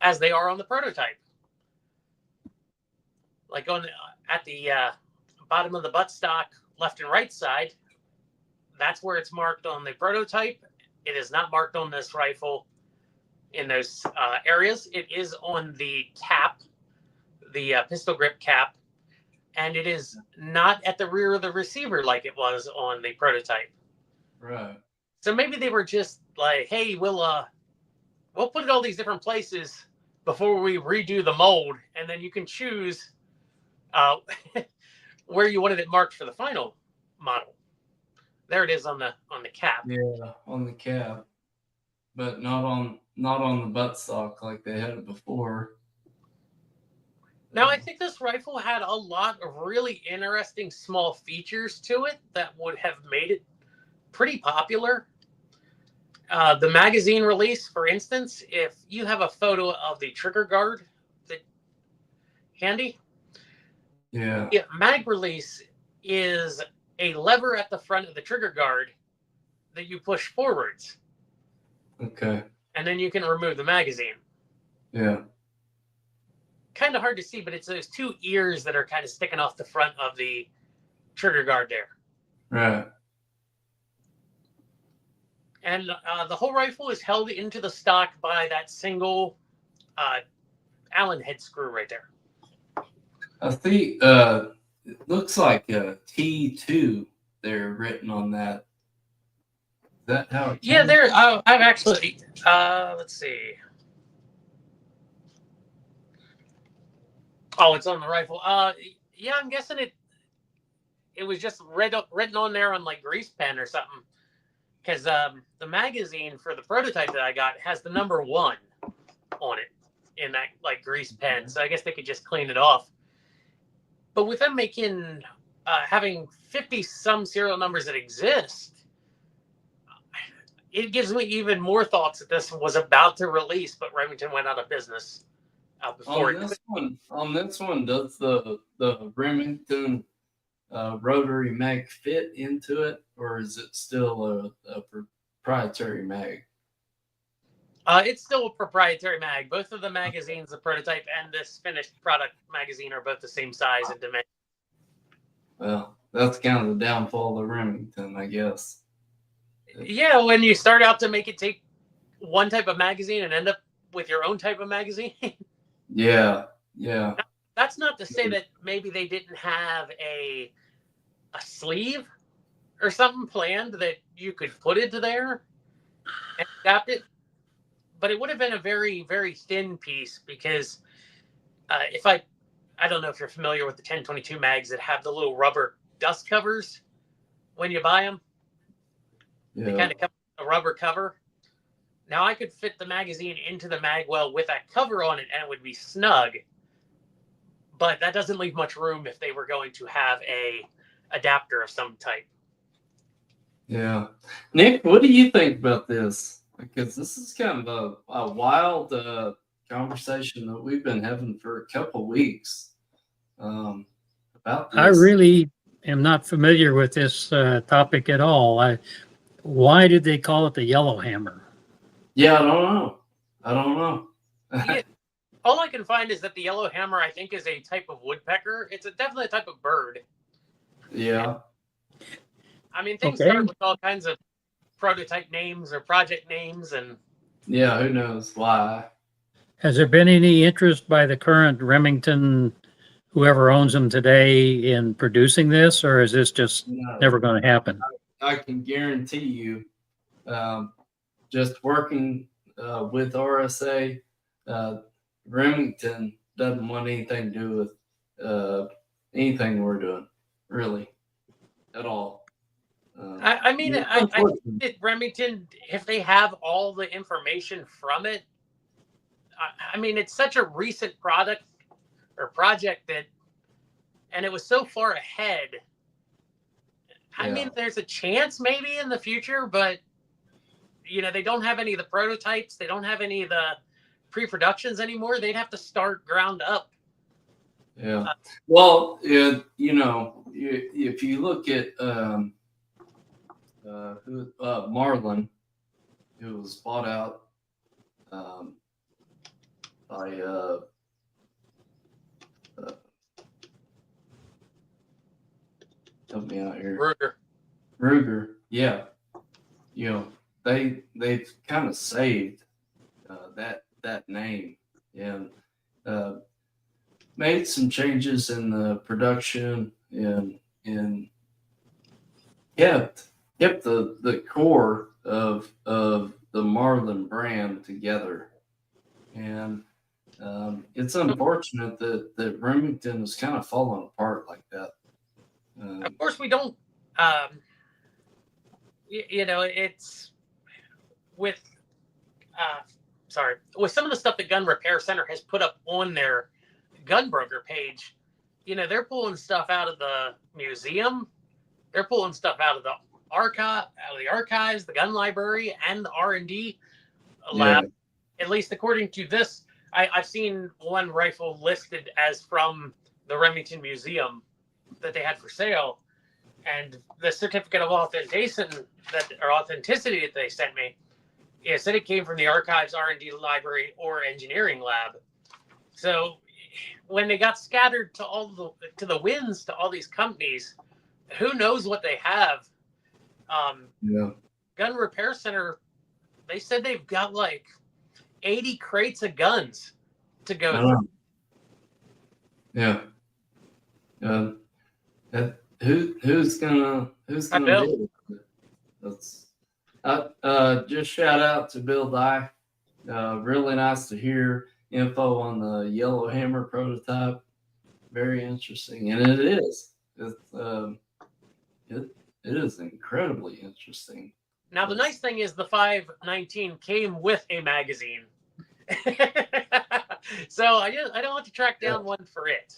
as they are on the prototype. Like at the bottom of the buttstock, left and right side, that's where it's marked on the prototype. It is not marked on this rifle in those areas. It is on the cap, the pistol grip cap, and it is not at the rear of the receiver like it was on the prototype. Right. So maybe they were just like, hey, we'll we'll put it all these different places before we redo the mold, and then you can choose where you wanted it marked for the final model. There it is on the cap. Yeah, on the cap, but not on the buttstock like they had it before. Now, I think this rifle had a lot of really interesting small features to it that would have made it pretty popular. The magazine release, for instance, if you have a photo of the trigger guard handy, Yeah. mag release is a lever at the front of the trigger guard that you push forwards. Okay. And then you can remove the magazine. Yeah. Kind of hard to see, but it's those two ears that are kind of sticking off the front of the trigger guard there. Right. And the whole rifle is held into the stock by that single Allen head screw right there. I think it looks like a T2 there written on that. Is that how it Yeah, there. I've actually. Let's see. Oh, it's on the rifle. Yeah, I'm guessing it was just written on there on like grease pen or something. Because the magazine for the prototype that I got has the number 1 on it in that like grease pen. So I guess they could just clean it off. But with them having 50 some serial numbers that exist, it gives me even more thoughts that this was about to release, but Remington went out of business before on this one, does the Remington rotary mag fit into it, or is it still a proprietary mag? It's still a proprietary mag. Both of the magazines, the prototype and this finished product magazine, are both the same size and dimension. Well, that's kind of the downfall of Remington, I guess. Yeah, when you start out to make it take one type of magazine and end up with your own type of magazine. Yeah. That's not to say that maybe they didn't have a sleeve or something planned that you could put into there and adapt it. But it would have been a very, very thin piece because if I don't know if you're familiar with the 1022 mags that have the little rubber dust covers when you buy them. Yeah. They kind of come with a rubber cover. Now I could fit the magazine into the mag well with that cover on it and it would be snug. But that doesn't leave much room if they were going to have a adapter of some type. Yeah. Nick, what do you think about this? Because this is kind of a wild conversation that we've been having for a couple weeks about this. I really am not familiar with this topic at all. Why did they call it the yellow hammer? Yeah, I don't know. Yeah, all I can find is that the yellow hammer, I think, is a type of woodpecker. It's definitely a type of bird. Yeah. I mean, things start with all kinds of prototype names or project names, and yeah, who knows why. Has there been any interest by the current Remington, whoever owns them today, in producing this, or is this just never going to happen? I can guarantee you, just working with RSA, Remington doesn't want anything to do with anything we're doing, really, at all. I mean, I think that Remington, if they have all the information from it, I mean, it's such a recent product or project that, and it was so far ahead. I mean, there's a chance maybe in the future, but they don't have any of the prototypes. They don't have any of the pre-productions anymore. They'd have to start ground up. Yeah. Well, if you look at Marlin, who was bought out by help me out here. Ruger. Yeah. They've kind of saved that name and made some changes in the production and kept the core of the Marlin brand together, and it's unfortunate that Remington has kind of fallen apart like that. Of course, we don't. It's with with some of the stuff that Gun Repair Center has put up on their gun broker page. They're pulling stuff out of the museum. They're pulling stuff out of the archives, the gun library, and the R&D lab. At least according to this, I've seen one rifle listed as from the Remington Museum that they had for sale, and the certificate of authenticity that they sent me, it said it came from the archives, R&D library, or engineering lab. So when they got scattered to the winds to all these companies, who knows what they have? Gun Repair Center, they said they've got like 80 crates of guns to go through. Yeah. Who's gonna do it? That's just shout out to Bill Dye. Really nice to hear info on the Yellow Hammer prototype. Very interesting, and it is. It is incredibly interesting. Now the nice thing is the 519 came with a magazine, so I don't have to track down one for it.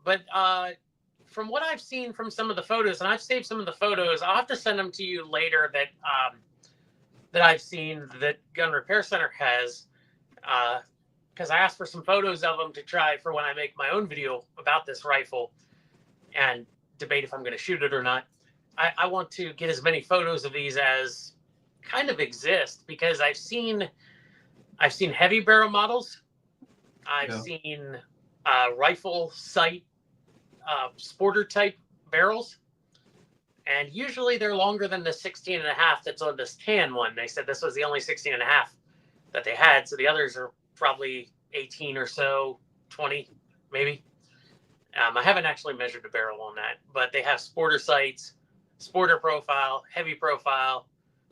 But from what I've seen from some of the photos, and I've saved some of the photos, I'll have to send them to you later that I've seen that Gun Repair Center has, because I asked for some photos of them to try for when I make my own video about this rifle and debate if I'm going to shoot it or not. I want to get as many photos of these as kind of exist, because I've seen heavy barrel models. I've seen rifle sight sporter type barrels, and usually they're longer than the 16 and a half that's on this tan one. They said this was the only 16 and a half that they had, so the others are probably 18 or so, 20 maybe. I haven't actually measured the barrel on that, but they have sporter sights, sporter profile, heavy profile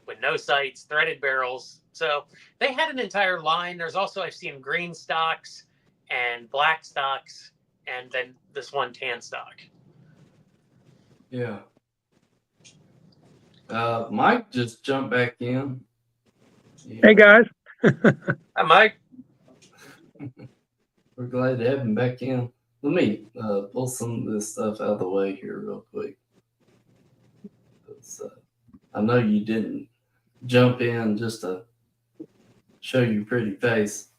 with no sights, threaded barrels. So they had an entire line. There's also, I've seen green stocks and black stocks, and then this one tan stock. Yeah. Mike just jumped back in. Hey guys. Hi, Mike. We're glad to have him back in. Let me pull some of this stuff out of the way here real quick. I know you didn't jump in just to show your pretty face.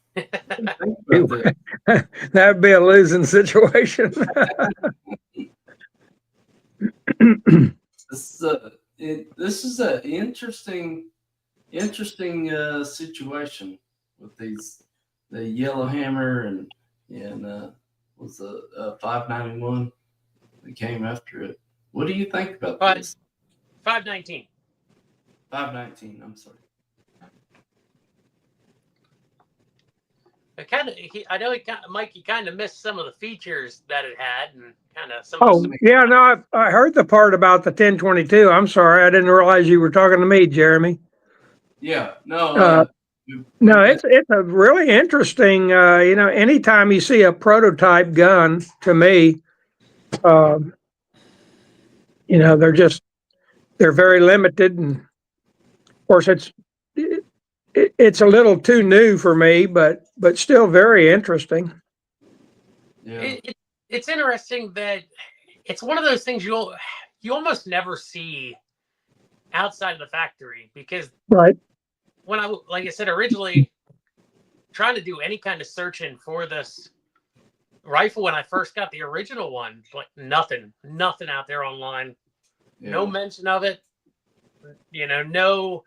That'd be a losing situation. This is an interesting situation with the Yellow Hammer and was a 591 that came after it. What do you think about this? 519. 519. I'm sorry. Mike, you kind of missed some of the features that it had, and kind of some. No, I heard the part about the 1022. I'm sorry, I didn't realize you were talking to me, Jeremy. Yeah, no. No, it's a really interesting. Anytime you see a prototype gun, to me, they're very limited, and of course it's a little too new for me, but still very interesting. Yeah. It's interesting that it's one of those things you almost never see outside of the factory, because right. When like I said, originally trying to do any kind of searching for this rifle when I first got the original one, like nothing out there online. Yeah. No mention of it. No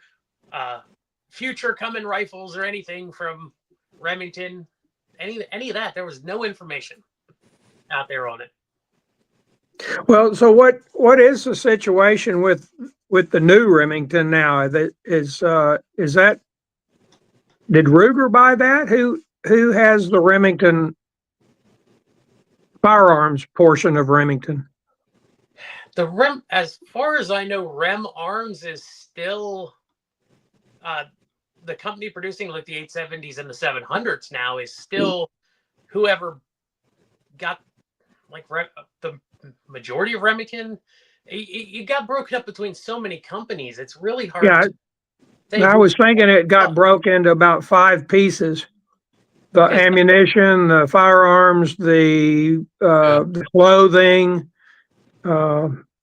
future coming rifles or anything from Remington. Any of that. There was no information out there on it. Well, so what is the situation with the new Remington now? Did Ruger buy that? Who has the Remington firearms portion of Remington? the Rem, as far as I know, Rem Arms is still the company producing like the 870s and the 700s now is still whoever got like the majority of Remington. It got broken up between so many companies. It's really hard. Yeah, to say I was thinking it got broke into about 5 pieces. The ammunition, the firearms, the clothing.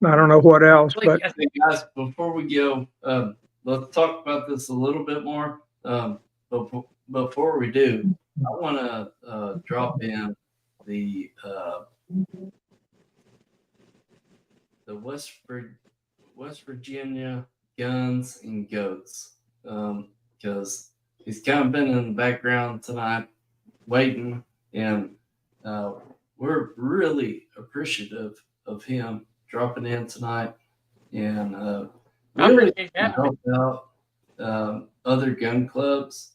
I don't know what else, but hey guys, before we go, let's talk about this a little bit more. But before we do, I want to drop in the West Virginia Guns and Goats, because he's kind of been in the background tonight, waiting, and we're really appreciative of him dropping in tonight and really help out other gun clubs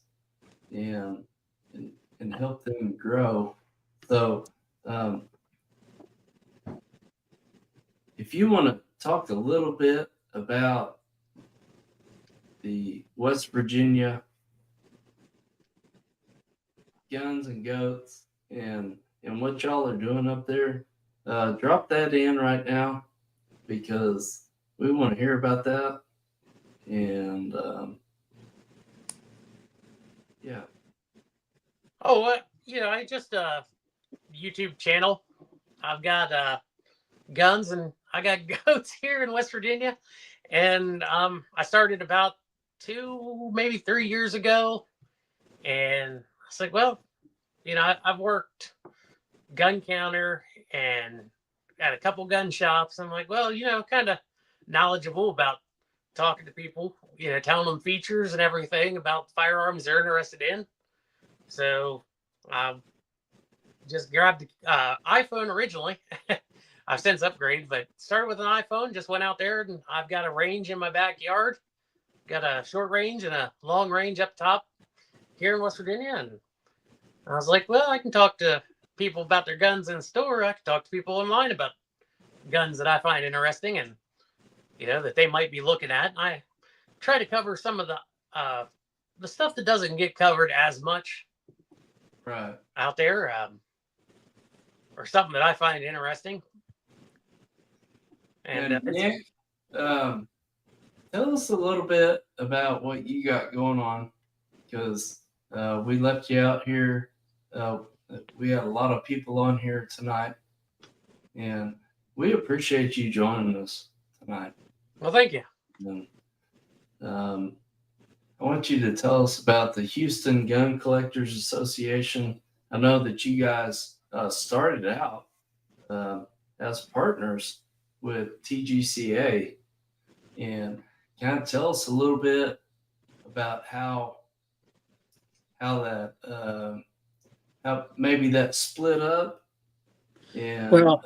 and help them grow. So if you want to talk a little bit about the West Virginia Guns and Goats and what y'all are doing up there, drop that in right now, because we want to hear about that. And yeah. Oh, I just YouTube channel. I've got guns and I got goats here in West Virginia, and I started about 2, maybe 3 years ago, and I was like, well, I've worked gun counter and at a couple gun shops. I'm like, well, kind of knowledgeable about talking to people, telling them features and everything about firearms they're interested in. So just grabbed the iPhone originally. I've since upgraded, but started with an iPhone, just went out there, and I've got a range in my backyard. Got a short range and a long range up top here in West Virginia. And I was like, well, I can talk to people about their guns in the store. I can talk to people online about guns that I find interesting and, that they might be looking at. And I try to cover some of the stuff that doesn't get covered as much out there, or something that I find interesting. And Nick, tell us a little bit about what you got going on, because we left you out here. We had a lot of people on here tonight, and we appreciate you joining us tonight. Well, thank you. And, I want you to tell us about the Houston Gun Collectors Association. I know that you guys started out as partners with TGCA, and kind of tell us a little bit about how that how maybe that split up, and well,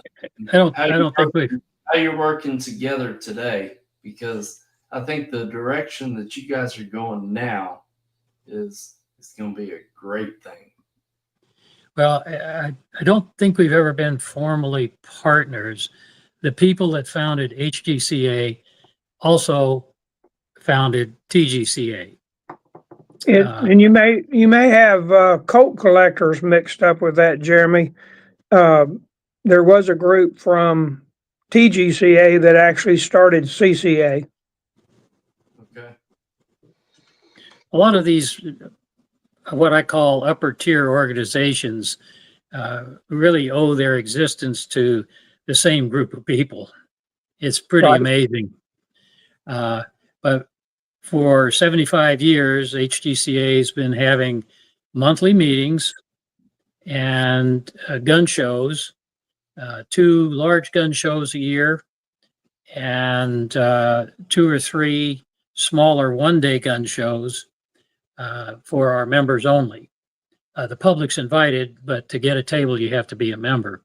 I don't think how you're working together today, because I think the direction that you guys are going now is going to be a great thing. Well, I don't think we've ever been formally partners. The people that founded HGCA also founded TGCA. And you may have Colt collectors mixed up with that, Jeremy. There was a group from TGCA that actually started CCA. Okay. A lot of these, what I call upper tier organizations, really owe their existence to the same group of people. It's pretty amazing. But for 75 years, HGCA has been having monthly meetings and gun shows, 2 large gun shows a year, and 2 or 3 smaller one-day gun shows for our members only. The public's invited, but to get a table, you have to be a member.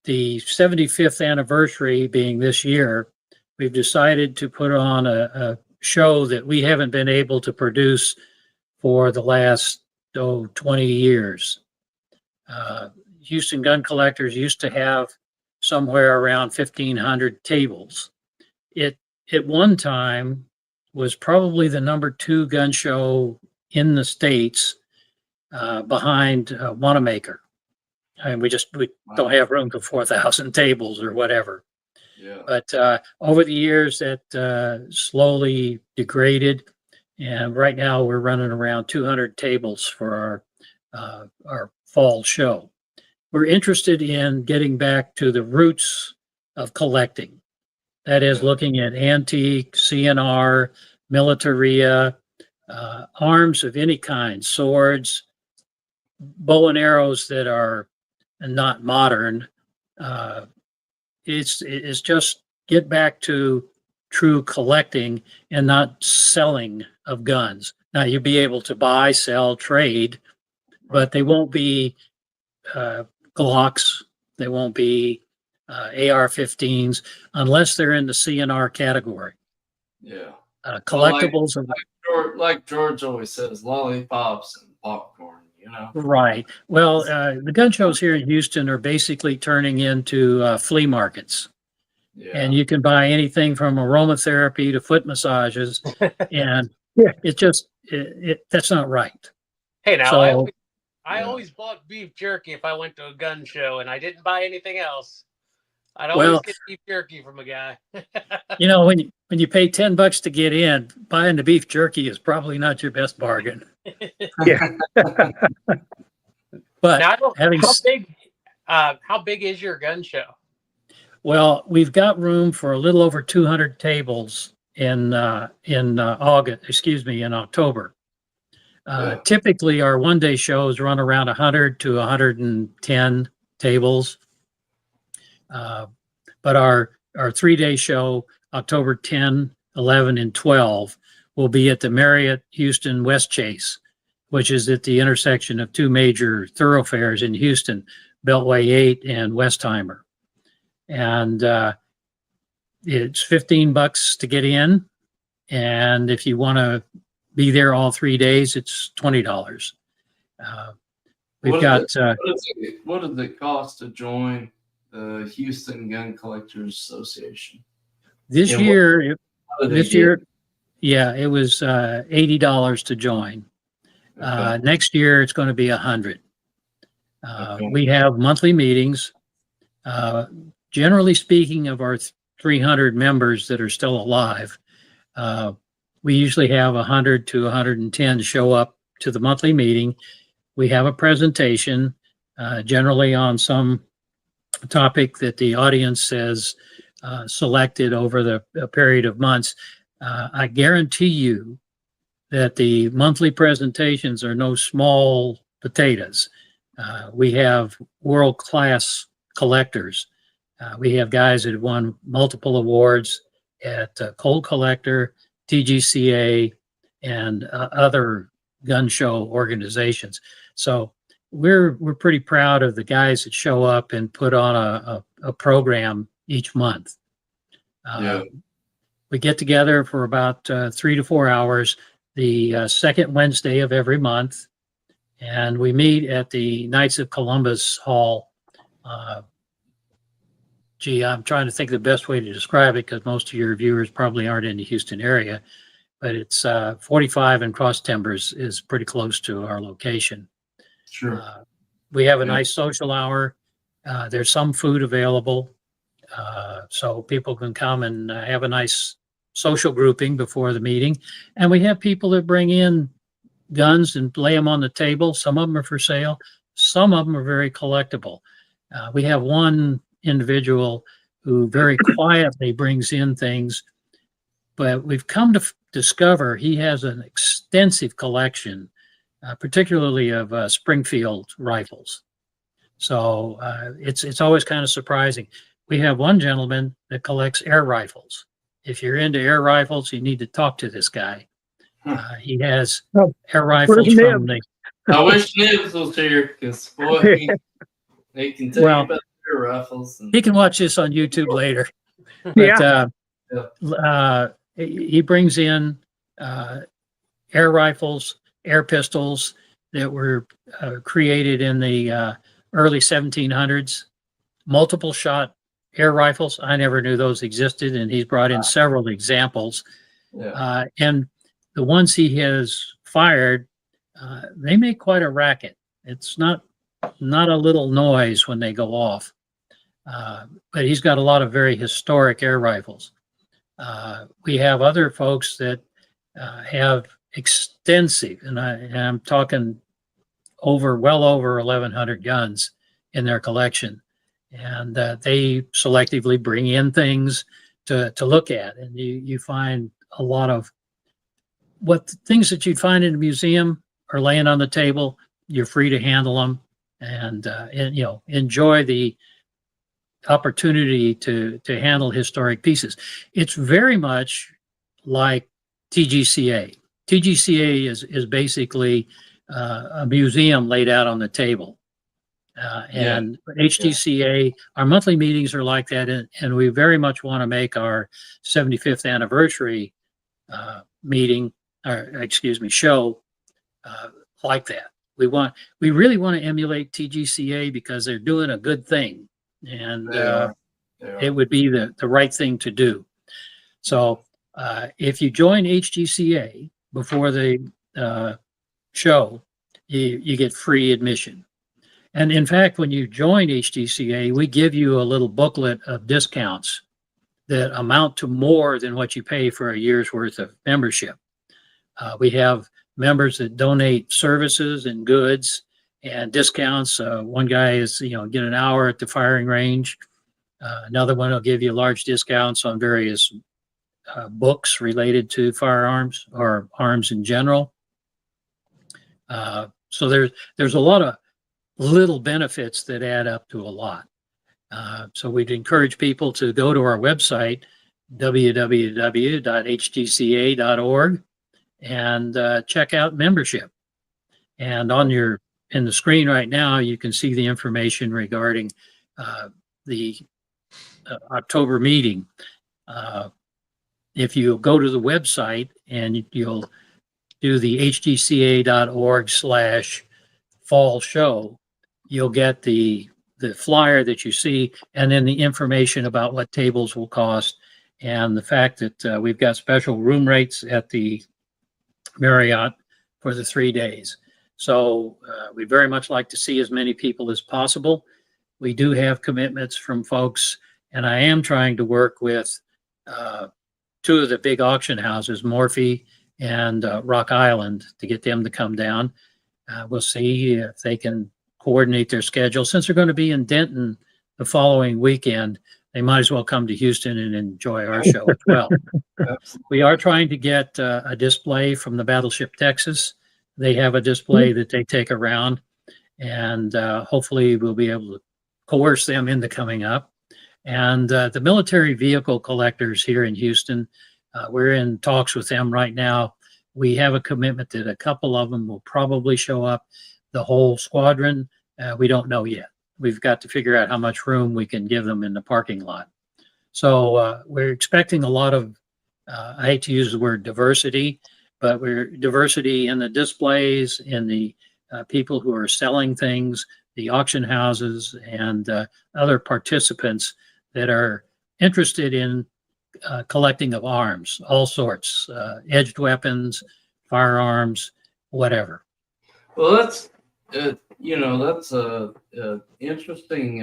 The 75th anniversary being this year, we've decided to put on a show that we haven't been able to produce for the last 20 years. Houston Gun Collectors used to have somewhere around 1,500 tables. It at one time was probably the #2 gun show in the States, behind Wanamaker. And we don't have room for 4,000 tables or whatever. Yeah. But over the years, that slowly degraded, and right now we're running around 200 tables for our fall show. We're interested in getting back to the roots of collecting. That is, looking at antique, CNR, militaria, arms of any kind, swords, bow and arrows that are not modern. It's just get back to true collecting and not selling of guns. Now, you'll be able to buy, sell, trade, but they won't be Glocks. They won't be AR-15s unless they're in the CNR category. Yeah. Collectibles like George always says, lollipops and popcorn. Right. Well, the gun shows here in Houston are basically turning into flea markets. Yeah. And you can buy anything from aromatherapy to foot massages. And that's not right. Hey, now, So, I always bought beef jerky if I went to a gun show, and I didn't buy anything else. I'd always get beef jerky from a guy. when you pay $10 to get in, buying the beef jerky is probably not your best bargain. Yeah. But now, having how big is your gun show? Well, we've got room for a little over 200 tables in October. Typically, our one-day shows run around 100 to 110 tables. But our 3-day show, October 10, 11, and 12, will be at the Marriott Houston West Chase, which is at the intersection of two major thoroughfares in Houston, Beltway 8 and Westheimer. And it's $15 to get in. And if you want to be there all 3 days, it's $20. What does it cost to join the Houston Gun Collectors Association? This year, it was $80 to join. Okay. Next year, it's going to be $100. Okay. We have monthly meetings. Generally speaking, of our 300 members that are still alive, we usually have 100 to 110 show up to the monthly meeting. We have a presentation, generally on some topic that the audience has selected over the period of months. I guarantee you that the monthly presentations are no small potatoes. We have world-class collectors. We have guys that have won multiple awards at Cold Collector, TGCA, and other gun show organizations. So we're pretty proud of the guys that show up and put on a program each month. We get together for about 3 to 4 hours the second Wednesday of every month, and we meet at the Knights of Columbus Hall. I'm trying to think of the best way to describe it because most of your viewers probably aren't in the Houston area, but it's 45 and Cross Timbers is pretty close to our location. Sure. We have a nice social hour. There's some food available, so people can come and have a nice social grouping before the meeting. And we have people that bring in guns and lay them on the table. Some of them are for sale. Some of them are very collectible. We have one individual who very quietly brings in things, but we've come to discover he has an extensive collection, particularly of Springfield rifles. So it's always kind of surprising. We have one gentleman that collects air rifles. If you're into air rifles, you need to talk to this guy. He has air rifles from the. I wish Nibs was here because boy, he can tell you about air rifles. He can watch this on YouTube later. But he brings in air rifles, air pistols that were created in the early 1700s, multiple shot air rifles. I never knew those existed, and he's brought in several examples. Yeah. And the ones he has fired, they make quite a racket. It's not a little noise when they go off. But he's got a lot of very historic air rifles. We have other folks that have extensive, and I'm talking well over 1,100 guns in their collection, and they selectively bring in things to look at, and you find a lot of things that you'd find in a museum are laying on the table. You're free to handle them, and enjoy the opportunity to handle historic pieces. It's very much like TGCA. TGCA is basically a museum laid out on the table. And HGCA, our monthly meetings are like that, and we very much want to make our 75th anniversary show like that. We really want to emulate TGCA because they're doing a good thing, and it would be the right thing to do. So if you join HGCA before the show, you get free admission. And in fact, when you join HGCA, we give you a little booklet of discounts that amount to more than what you pay for a year's worth of membership. We have members that donate services and goods and discounts. One guy is, get an hour at the firing range. Another one will give you large discounts on various books related to firearms or arms in general. So there's a lot of little benefits that add up to a lot. So we'd encourage people to go to our website, www.hgca.org, and check out membership. And in the screen right now, you can see the information regarding the October meeting. If you go to the website and you'll do the hgca.org/fall show, you'll get the flyer that you see, and then the information about what tables will cost, and the fact that we've got special room rates at the Marriott for the 3 days. So we'd very much like to see as many people as possible. We do have commitments from folks, and I am trying to work with two of the big auction houses, Morphe and Rock Island, to get them to come down. We'll see if they can coordinate their schedule. Since they're going to be in Denton the following weekend, they might as well come to Houston and enjoy our show as well. We are trying to get a display from the Battleship Texas. They have a display that they take around, and hopefully we'll be able to coerce them into coming up. And the military vehicle collectors here in Houston, we're in talks with them right now. We have a commitment that a couple of them will probably show up. The whole squadron, we don't know yet. We've got to figure out how much room we can give them in the parking lot. So we're expecting a lot of, I hate to use the word diversity, but we're diversity in the displays, in the people who are selling things, the auction houses, and other participants that are interested in collecting of arms, all sorts, edged weapons, firearms, whatever. Well, that's that's a interesting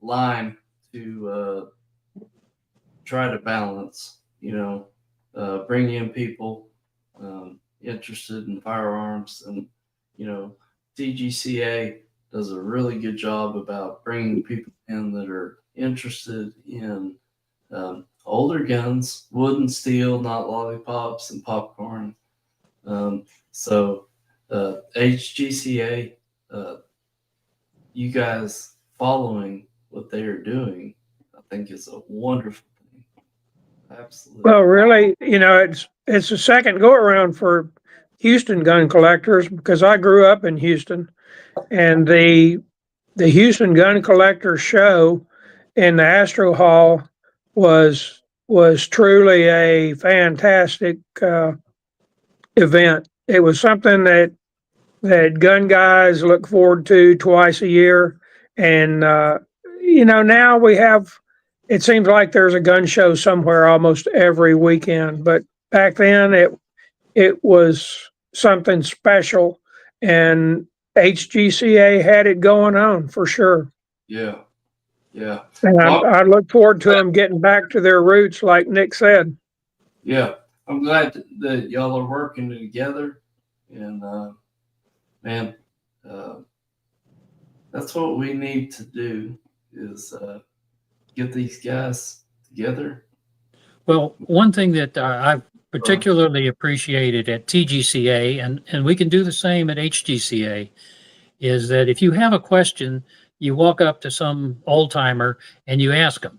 line to try to balance. Bring in people interested in firearms, and TGCA does a really good job about bringing people in that are interested in older guns, wood and steel, not lollipops and popcorn. So HGCA, you guys following what they are doing, I think is a wonderful thing. Absolutely. Well, really, it's a second go around for Houston gun collectors, because I grew up in Houston, and the Houston Gun Collectors Show in the Astro Hall was truly a fantastic event. It was something that gun guys look forward to twice a year, and now we have it seems like there's a gun show somewhere almost every weekend, but back then it was something special, and HGCA had it going on for sure. Yeah. Yeah. And Well, I look forward to them getting back to their roots, like Nick said. yeah. I'm glad that y'all are working together, and man, that's what we need to do is get these guys together. Well, one thing that I've particularly appreciated at TGCA, and we can do the same at HGCA, is that if you have a question, you walk up to some old timer and you ask them.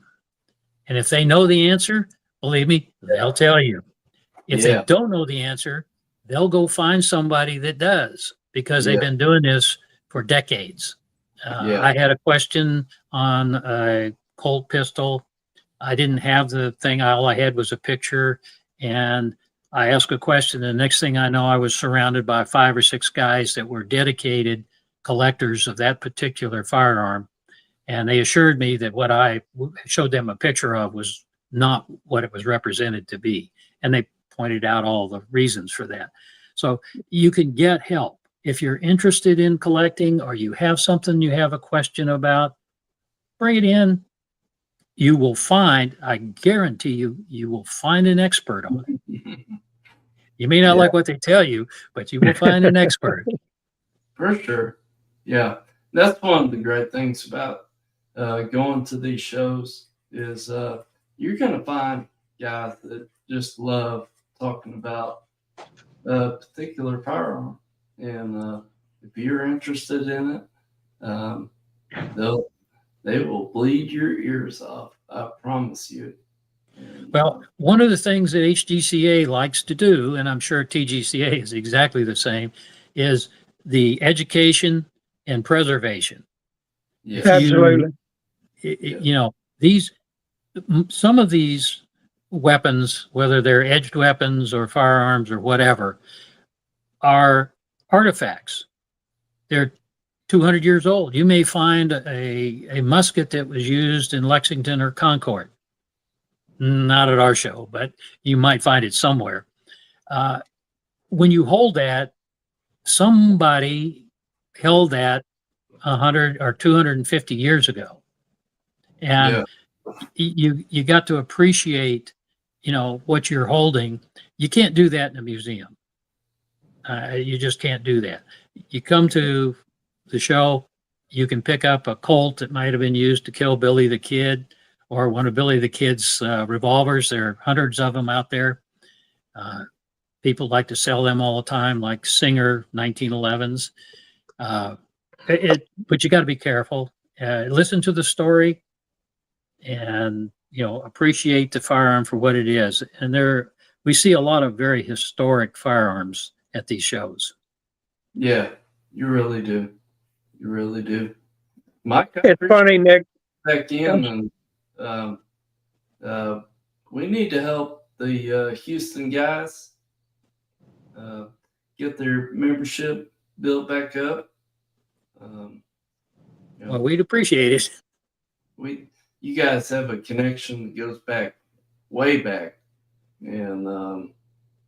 And if they know the answer, believe me, they'll tell you. If they don't know the answer, they'll go find somebody that does, because they've been doing this for decades. I had a question on a Colt pistol. I didn't have the thing. All I had was a picture, and I asked a question. And the next thing I know, I was surrounded by 5 or 6 guys that were dedicated collectors of that particular firearm. And they assured me that what I showed them a picture of was not what it was represented to be. And they pointed out all the reasons for that. So you can get help. If you're interested in collecting, or you have something you have a question about, bring it in. You will find, I guarantee you, you will find an expert on it. You may not like what they tell you, but you will find an expert. For sure. Yeah. That's one of the great things about going to these shows is you're going to find guys that just love talking about a particular firearm. And if you're interested in it, they will bleed your ears off. I promise you. And, well, one of the things that HGCA likes to do, and I'm sure TGCA is exactly the same, is the education and preservation. yeah. Absolutely. You know, some of these weapons, whether they're edged weapons or firearms or whatever, are artifacts. They're 200 years old. You may find a musket that was used in Lexington or Concord. Not at our show, but you might find it somewhere. When you hold that, somebody held that 100 or 250 years ago. And you got to appreciate, you know, what you're holding. You can't do that in a museum. You just can't do that. You come to the show, you can pick up a Colt that might have been used to kill Billy the Kid, or one of Billy the Kid's revolvers. There are hundreds of them out there. People like to sell them all the time, like Singer 1911s. But you got to be careful. Listen to the story, and appreciate the firearm for what it is. And we see a lot of very historic firearms at these shows. Yeah, you really do. You really do. It's funny, Nick. Back in, and we need to help the Houston guys get their membership built back up. Well, we'd appreciate it. You guys have a connection that goes back way back, and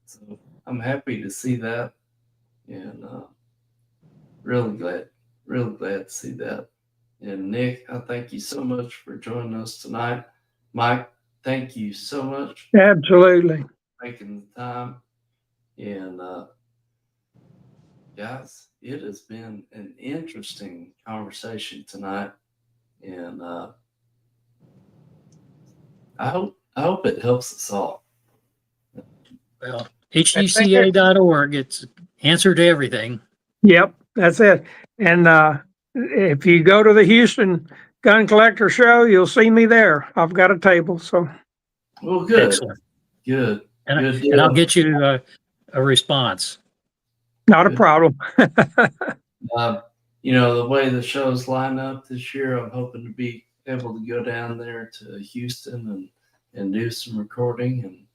so I'm happy to see that, and really glad to see that. And Nick, I thank you so much for joining us tonight. Mike, thank you so much. Absolutely. For making the time. And guys, it has been an interesting conversation tonight. And I hope it helps us all. Well, HGCA.org, it's answer to everything. Yep, that's it. And if you go to the Houston Gun Collector Show, you'll see me there. I've got a table. So, well, good. Excellent. Good. And I'll get you a response. Not a problem. The way the shows line up this year, I'm hoping to be able to go down there to Houston and do some recording and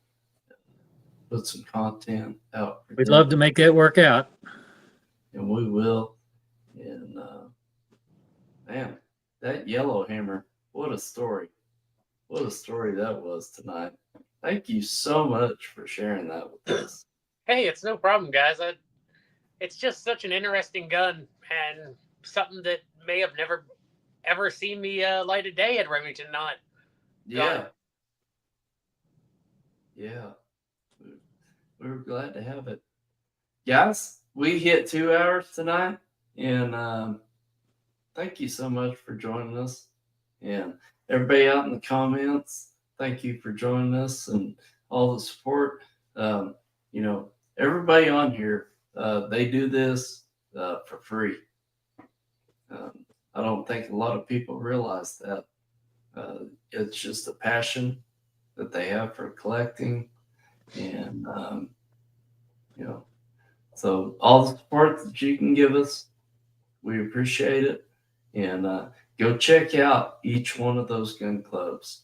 put some content out. We'd love to make that work out. And we will. And man, that yellow hammer, what a story. what a story that was tonight. Thank you so much for sharing that with us. Hey, it's no problem, guys. It's just such an interesting gun and something that may have never ever seen me light a day at Remington. Not Yeah. Yeah. We were glad to have it. Guys, we hit 2 hours tonight, and thank you so much for joining us. And everybody out in the comments, thank you for joining us and all the support. You know, everybody on here, they do this for free. I don't think a lot of people realize that. It's just a passion that they have for collecting, and you know, so all the support that you can give us, we appreciate it. And go check out each one of those gun clubs,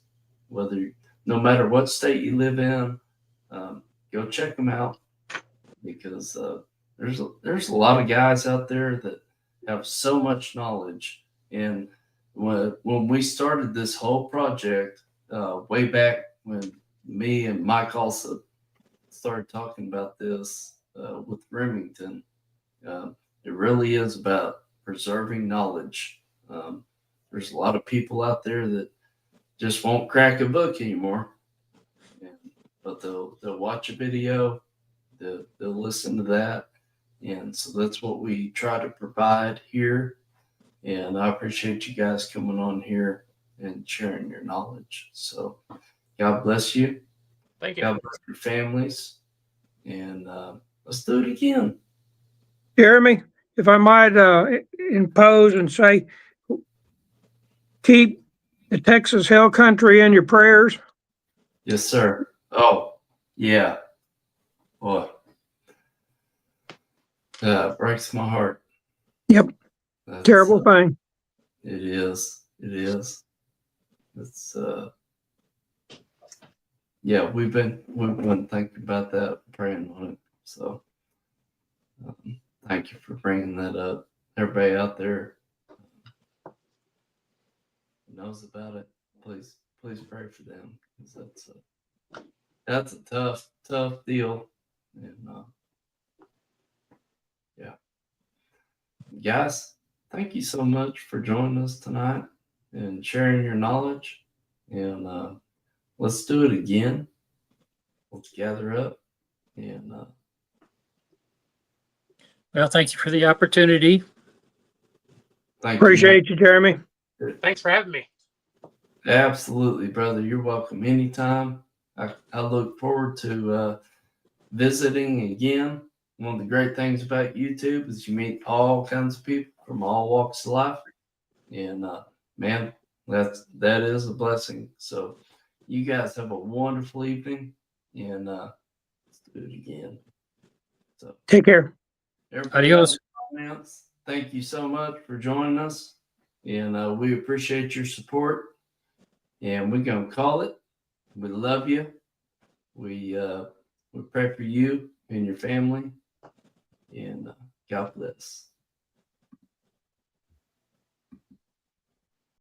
no matter what state you live in. Go check them out, because there's a lot of guys out there that have so much knowledge. And when we started this whole project, way back when me and Mike also started talking about this with Remington, it really is about preserving knowledge. There's a lot of people out there that just won't crack a book anymore, but they'll watch a video, they'll listen to that, and so that's what we try to provide here. And I appreciate you guys coming on here and sharing your knowledge. So God bless you. Thank you. God bless your families, and let's do it again. Jeremy, if I might impose and say, keep the Texas Hill Country in your prayers. Yes, sir. Oh, yeah. Boy, breaks my heart. Yep. Terrible thing. It is. It is. It's yeah. We've been thinking about that, praying on it. So thank you for bringing that up. Everybody out there who knows about it, please pray for them, because that's a tough deal. And yeah, guys, thank you so much for joining us tonight and sharing your knowledge. And let's do it again. Let's gather up and Well, thank you for the opportunity. Appreciate you, Jeremy. Thanks for having me. Absolutely, brother. You're welcome anytime. I look forward to visiting again. One of the great things about YouTube is you meet all kinds of people from all walks of life, and man, that is a blessing. So you guys have a wonderful evening, and let's do it again. So take care. Adios. Comments, thank you so much for joining us, and we appreciate your support. And we're gonna call it. We love you. We pray for you and your family, and God bless.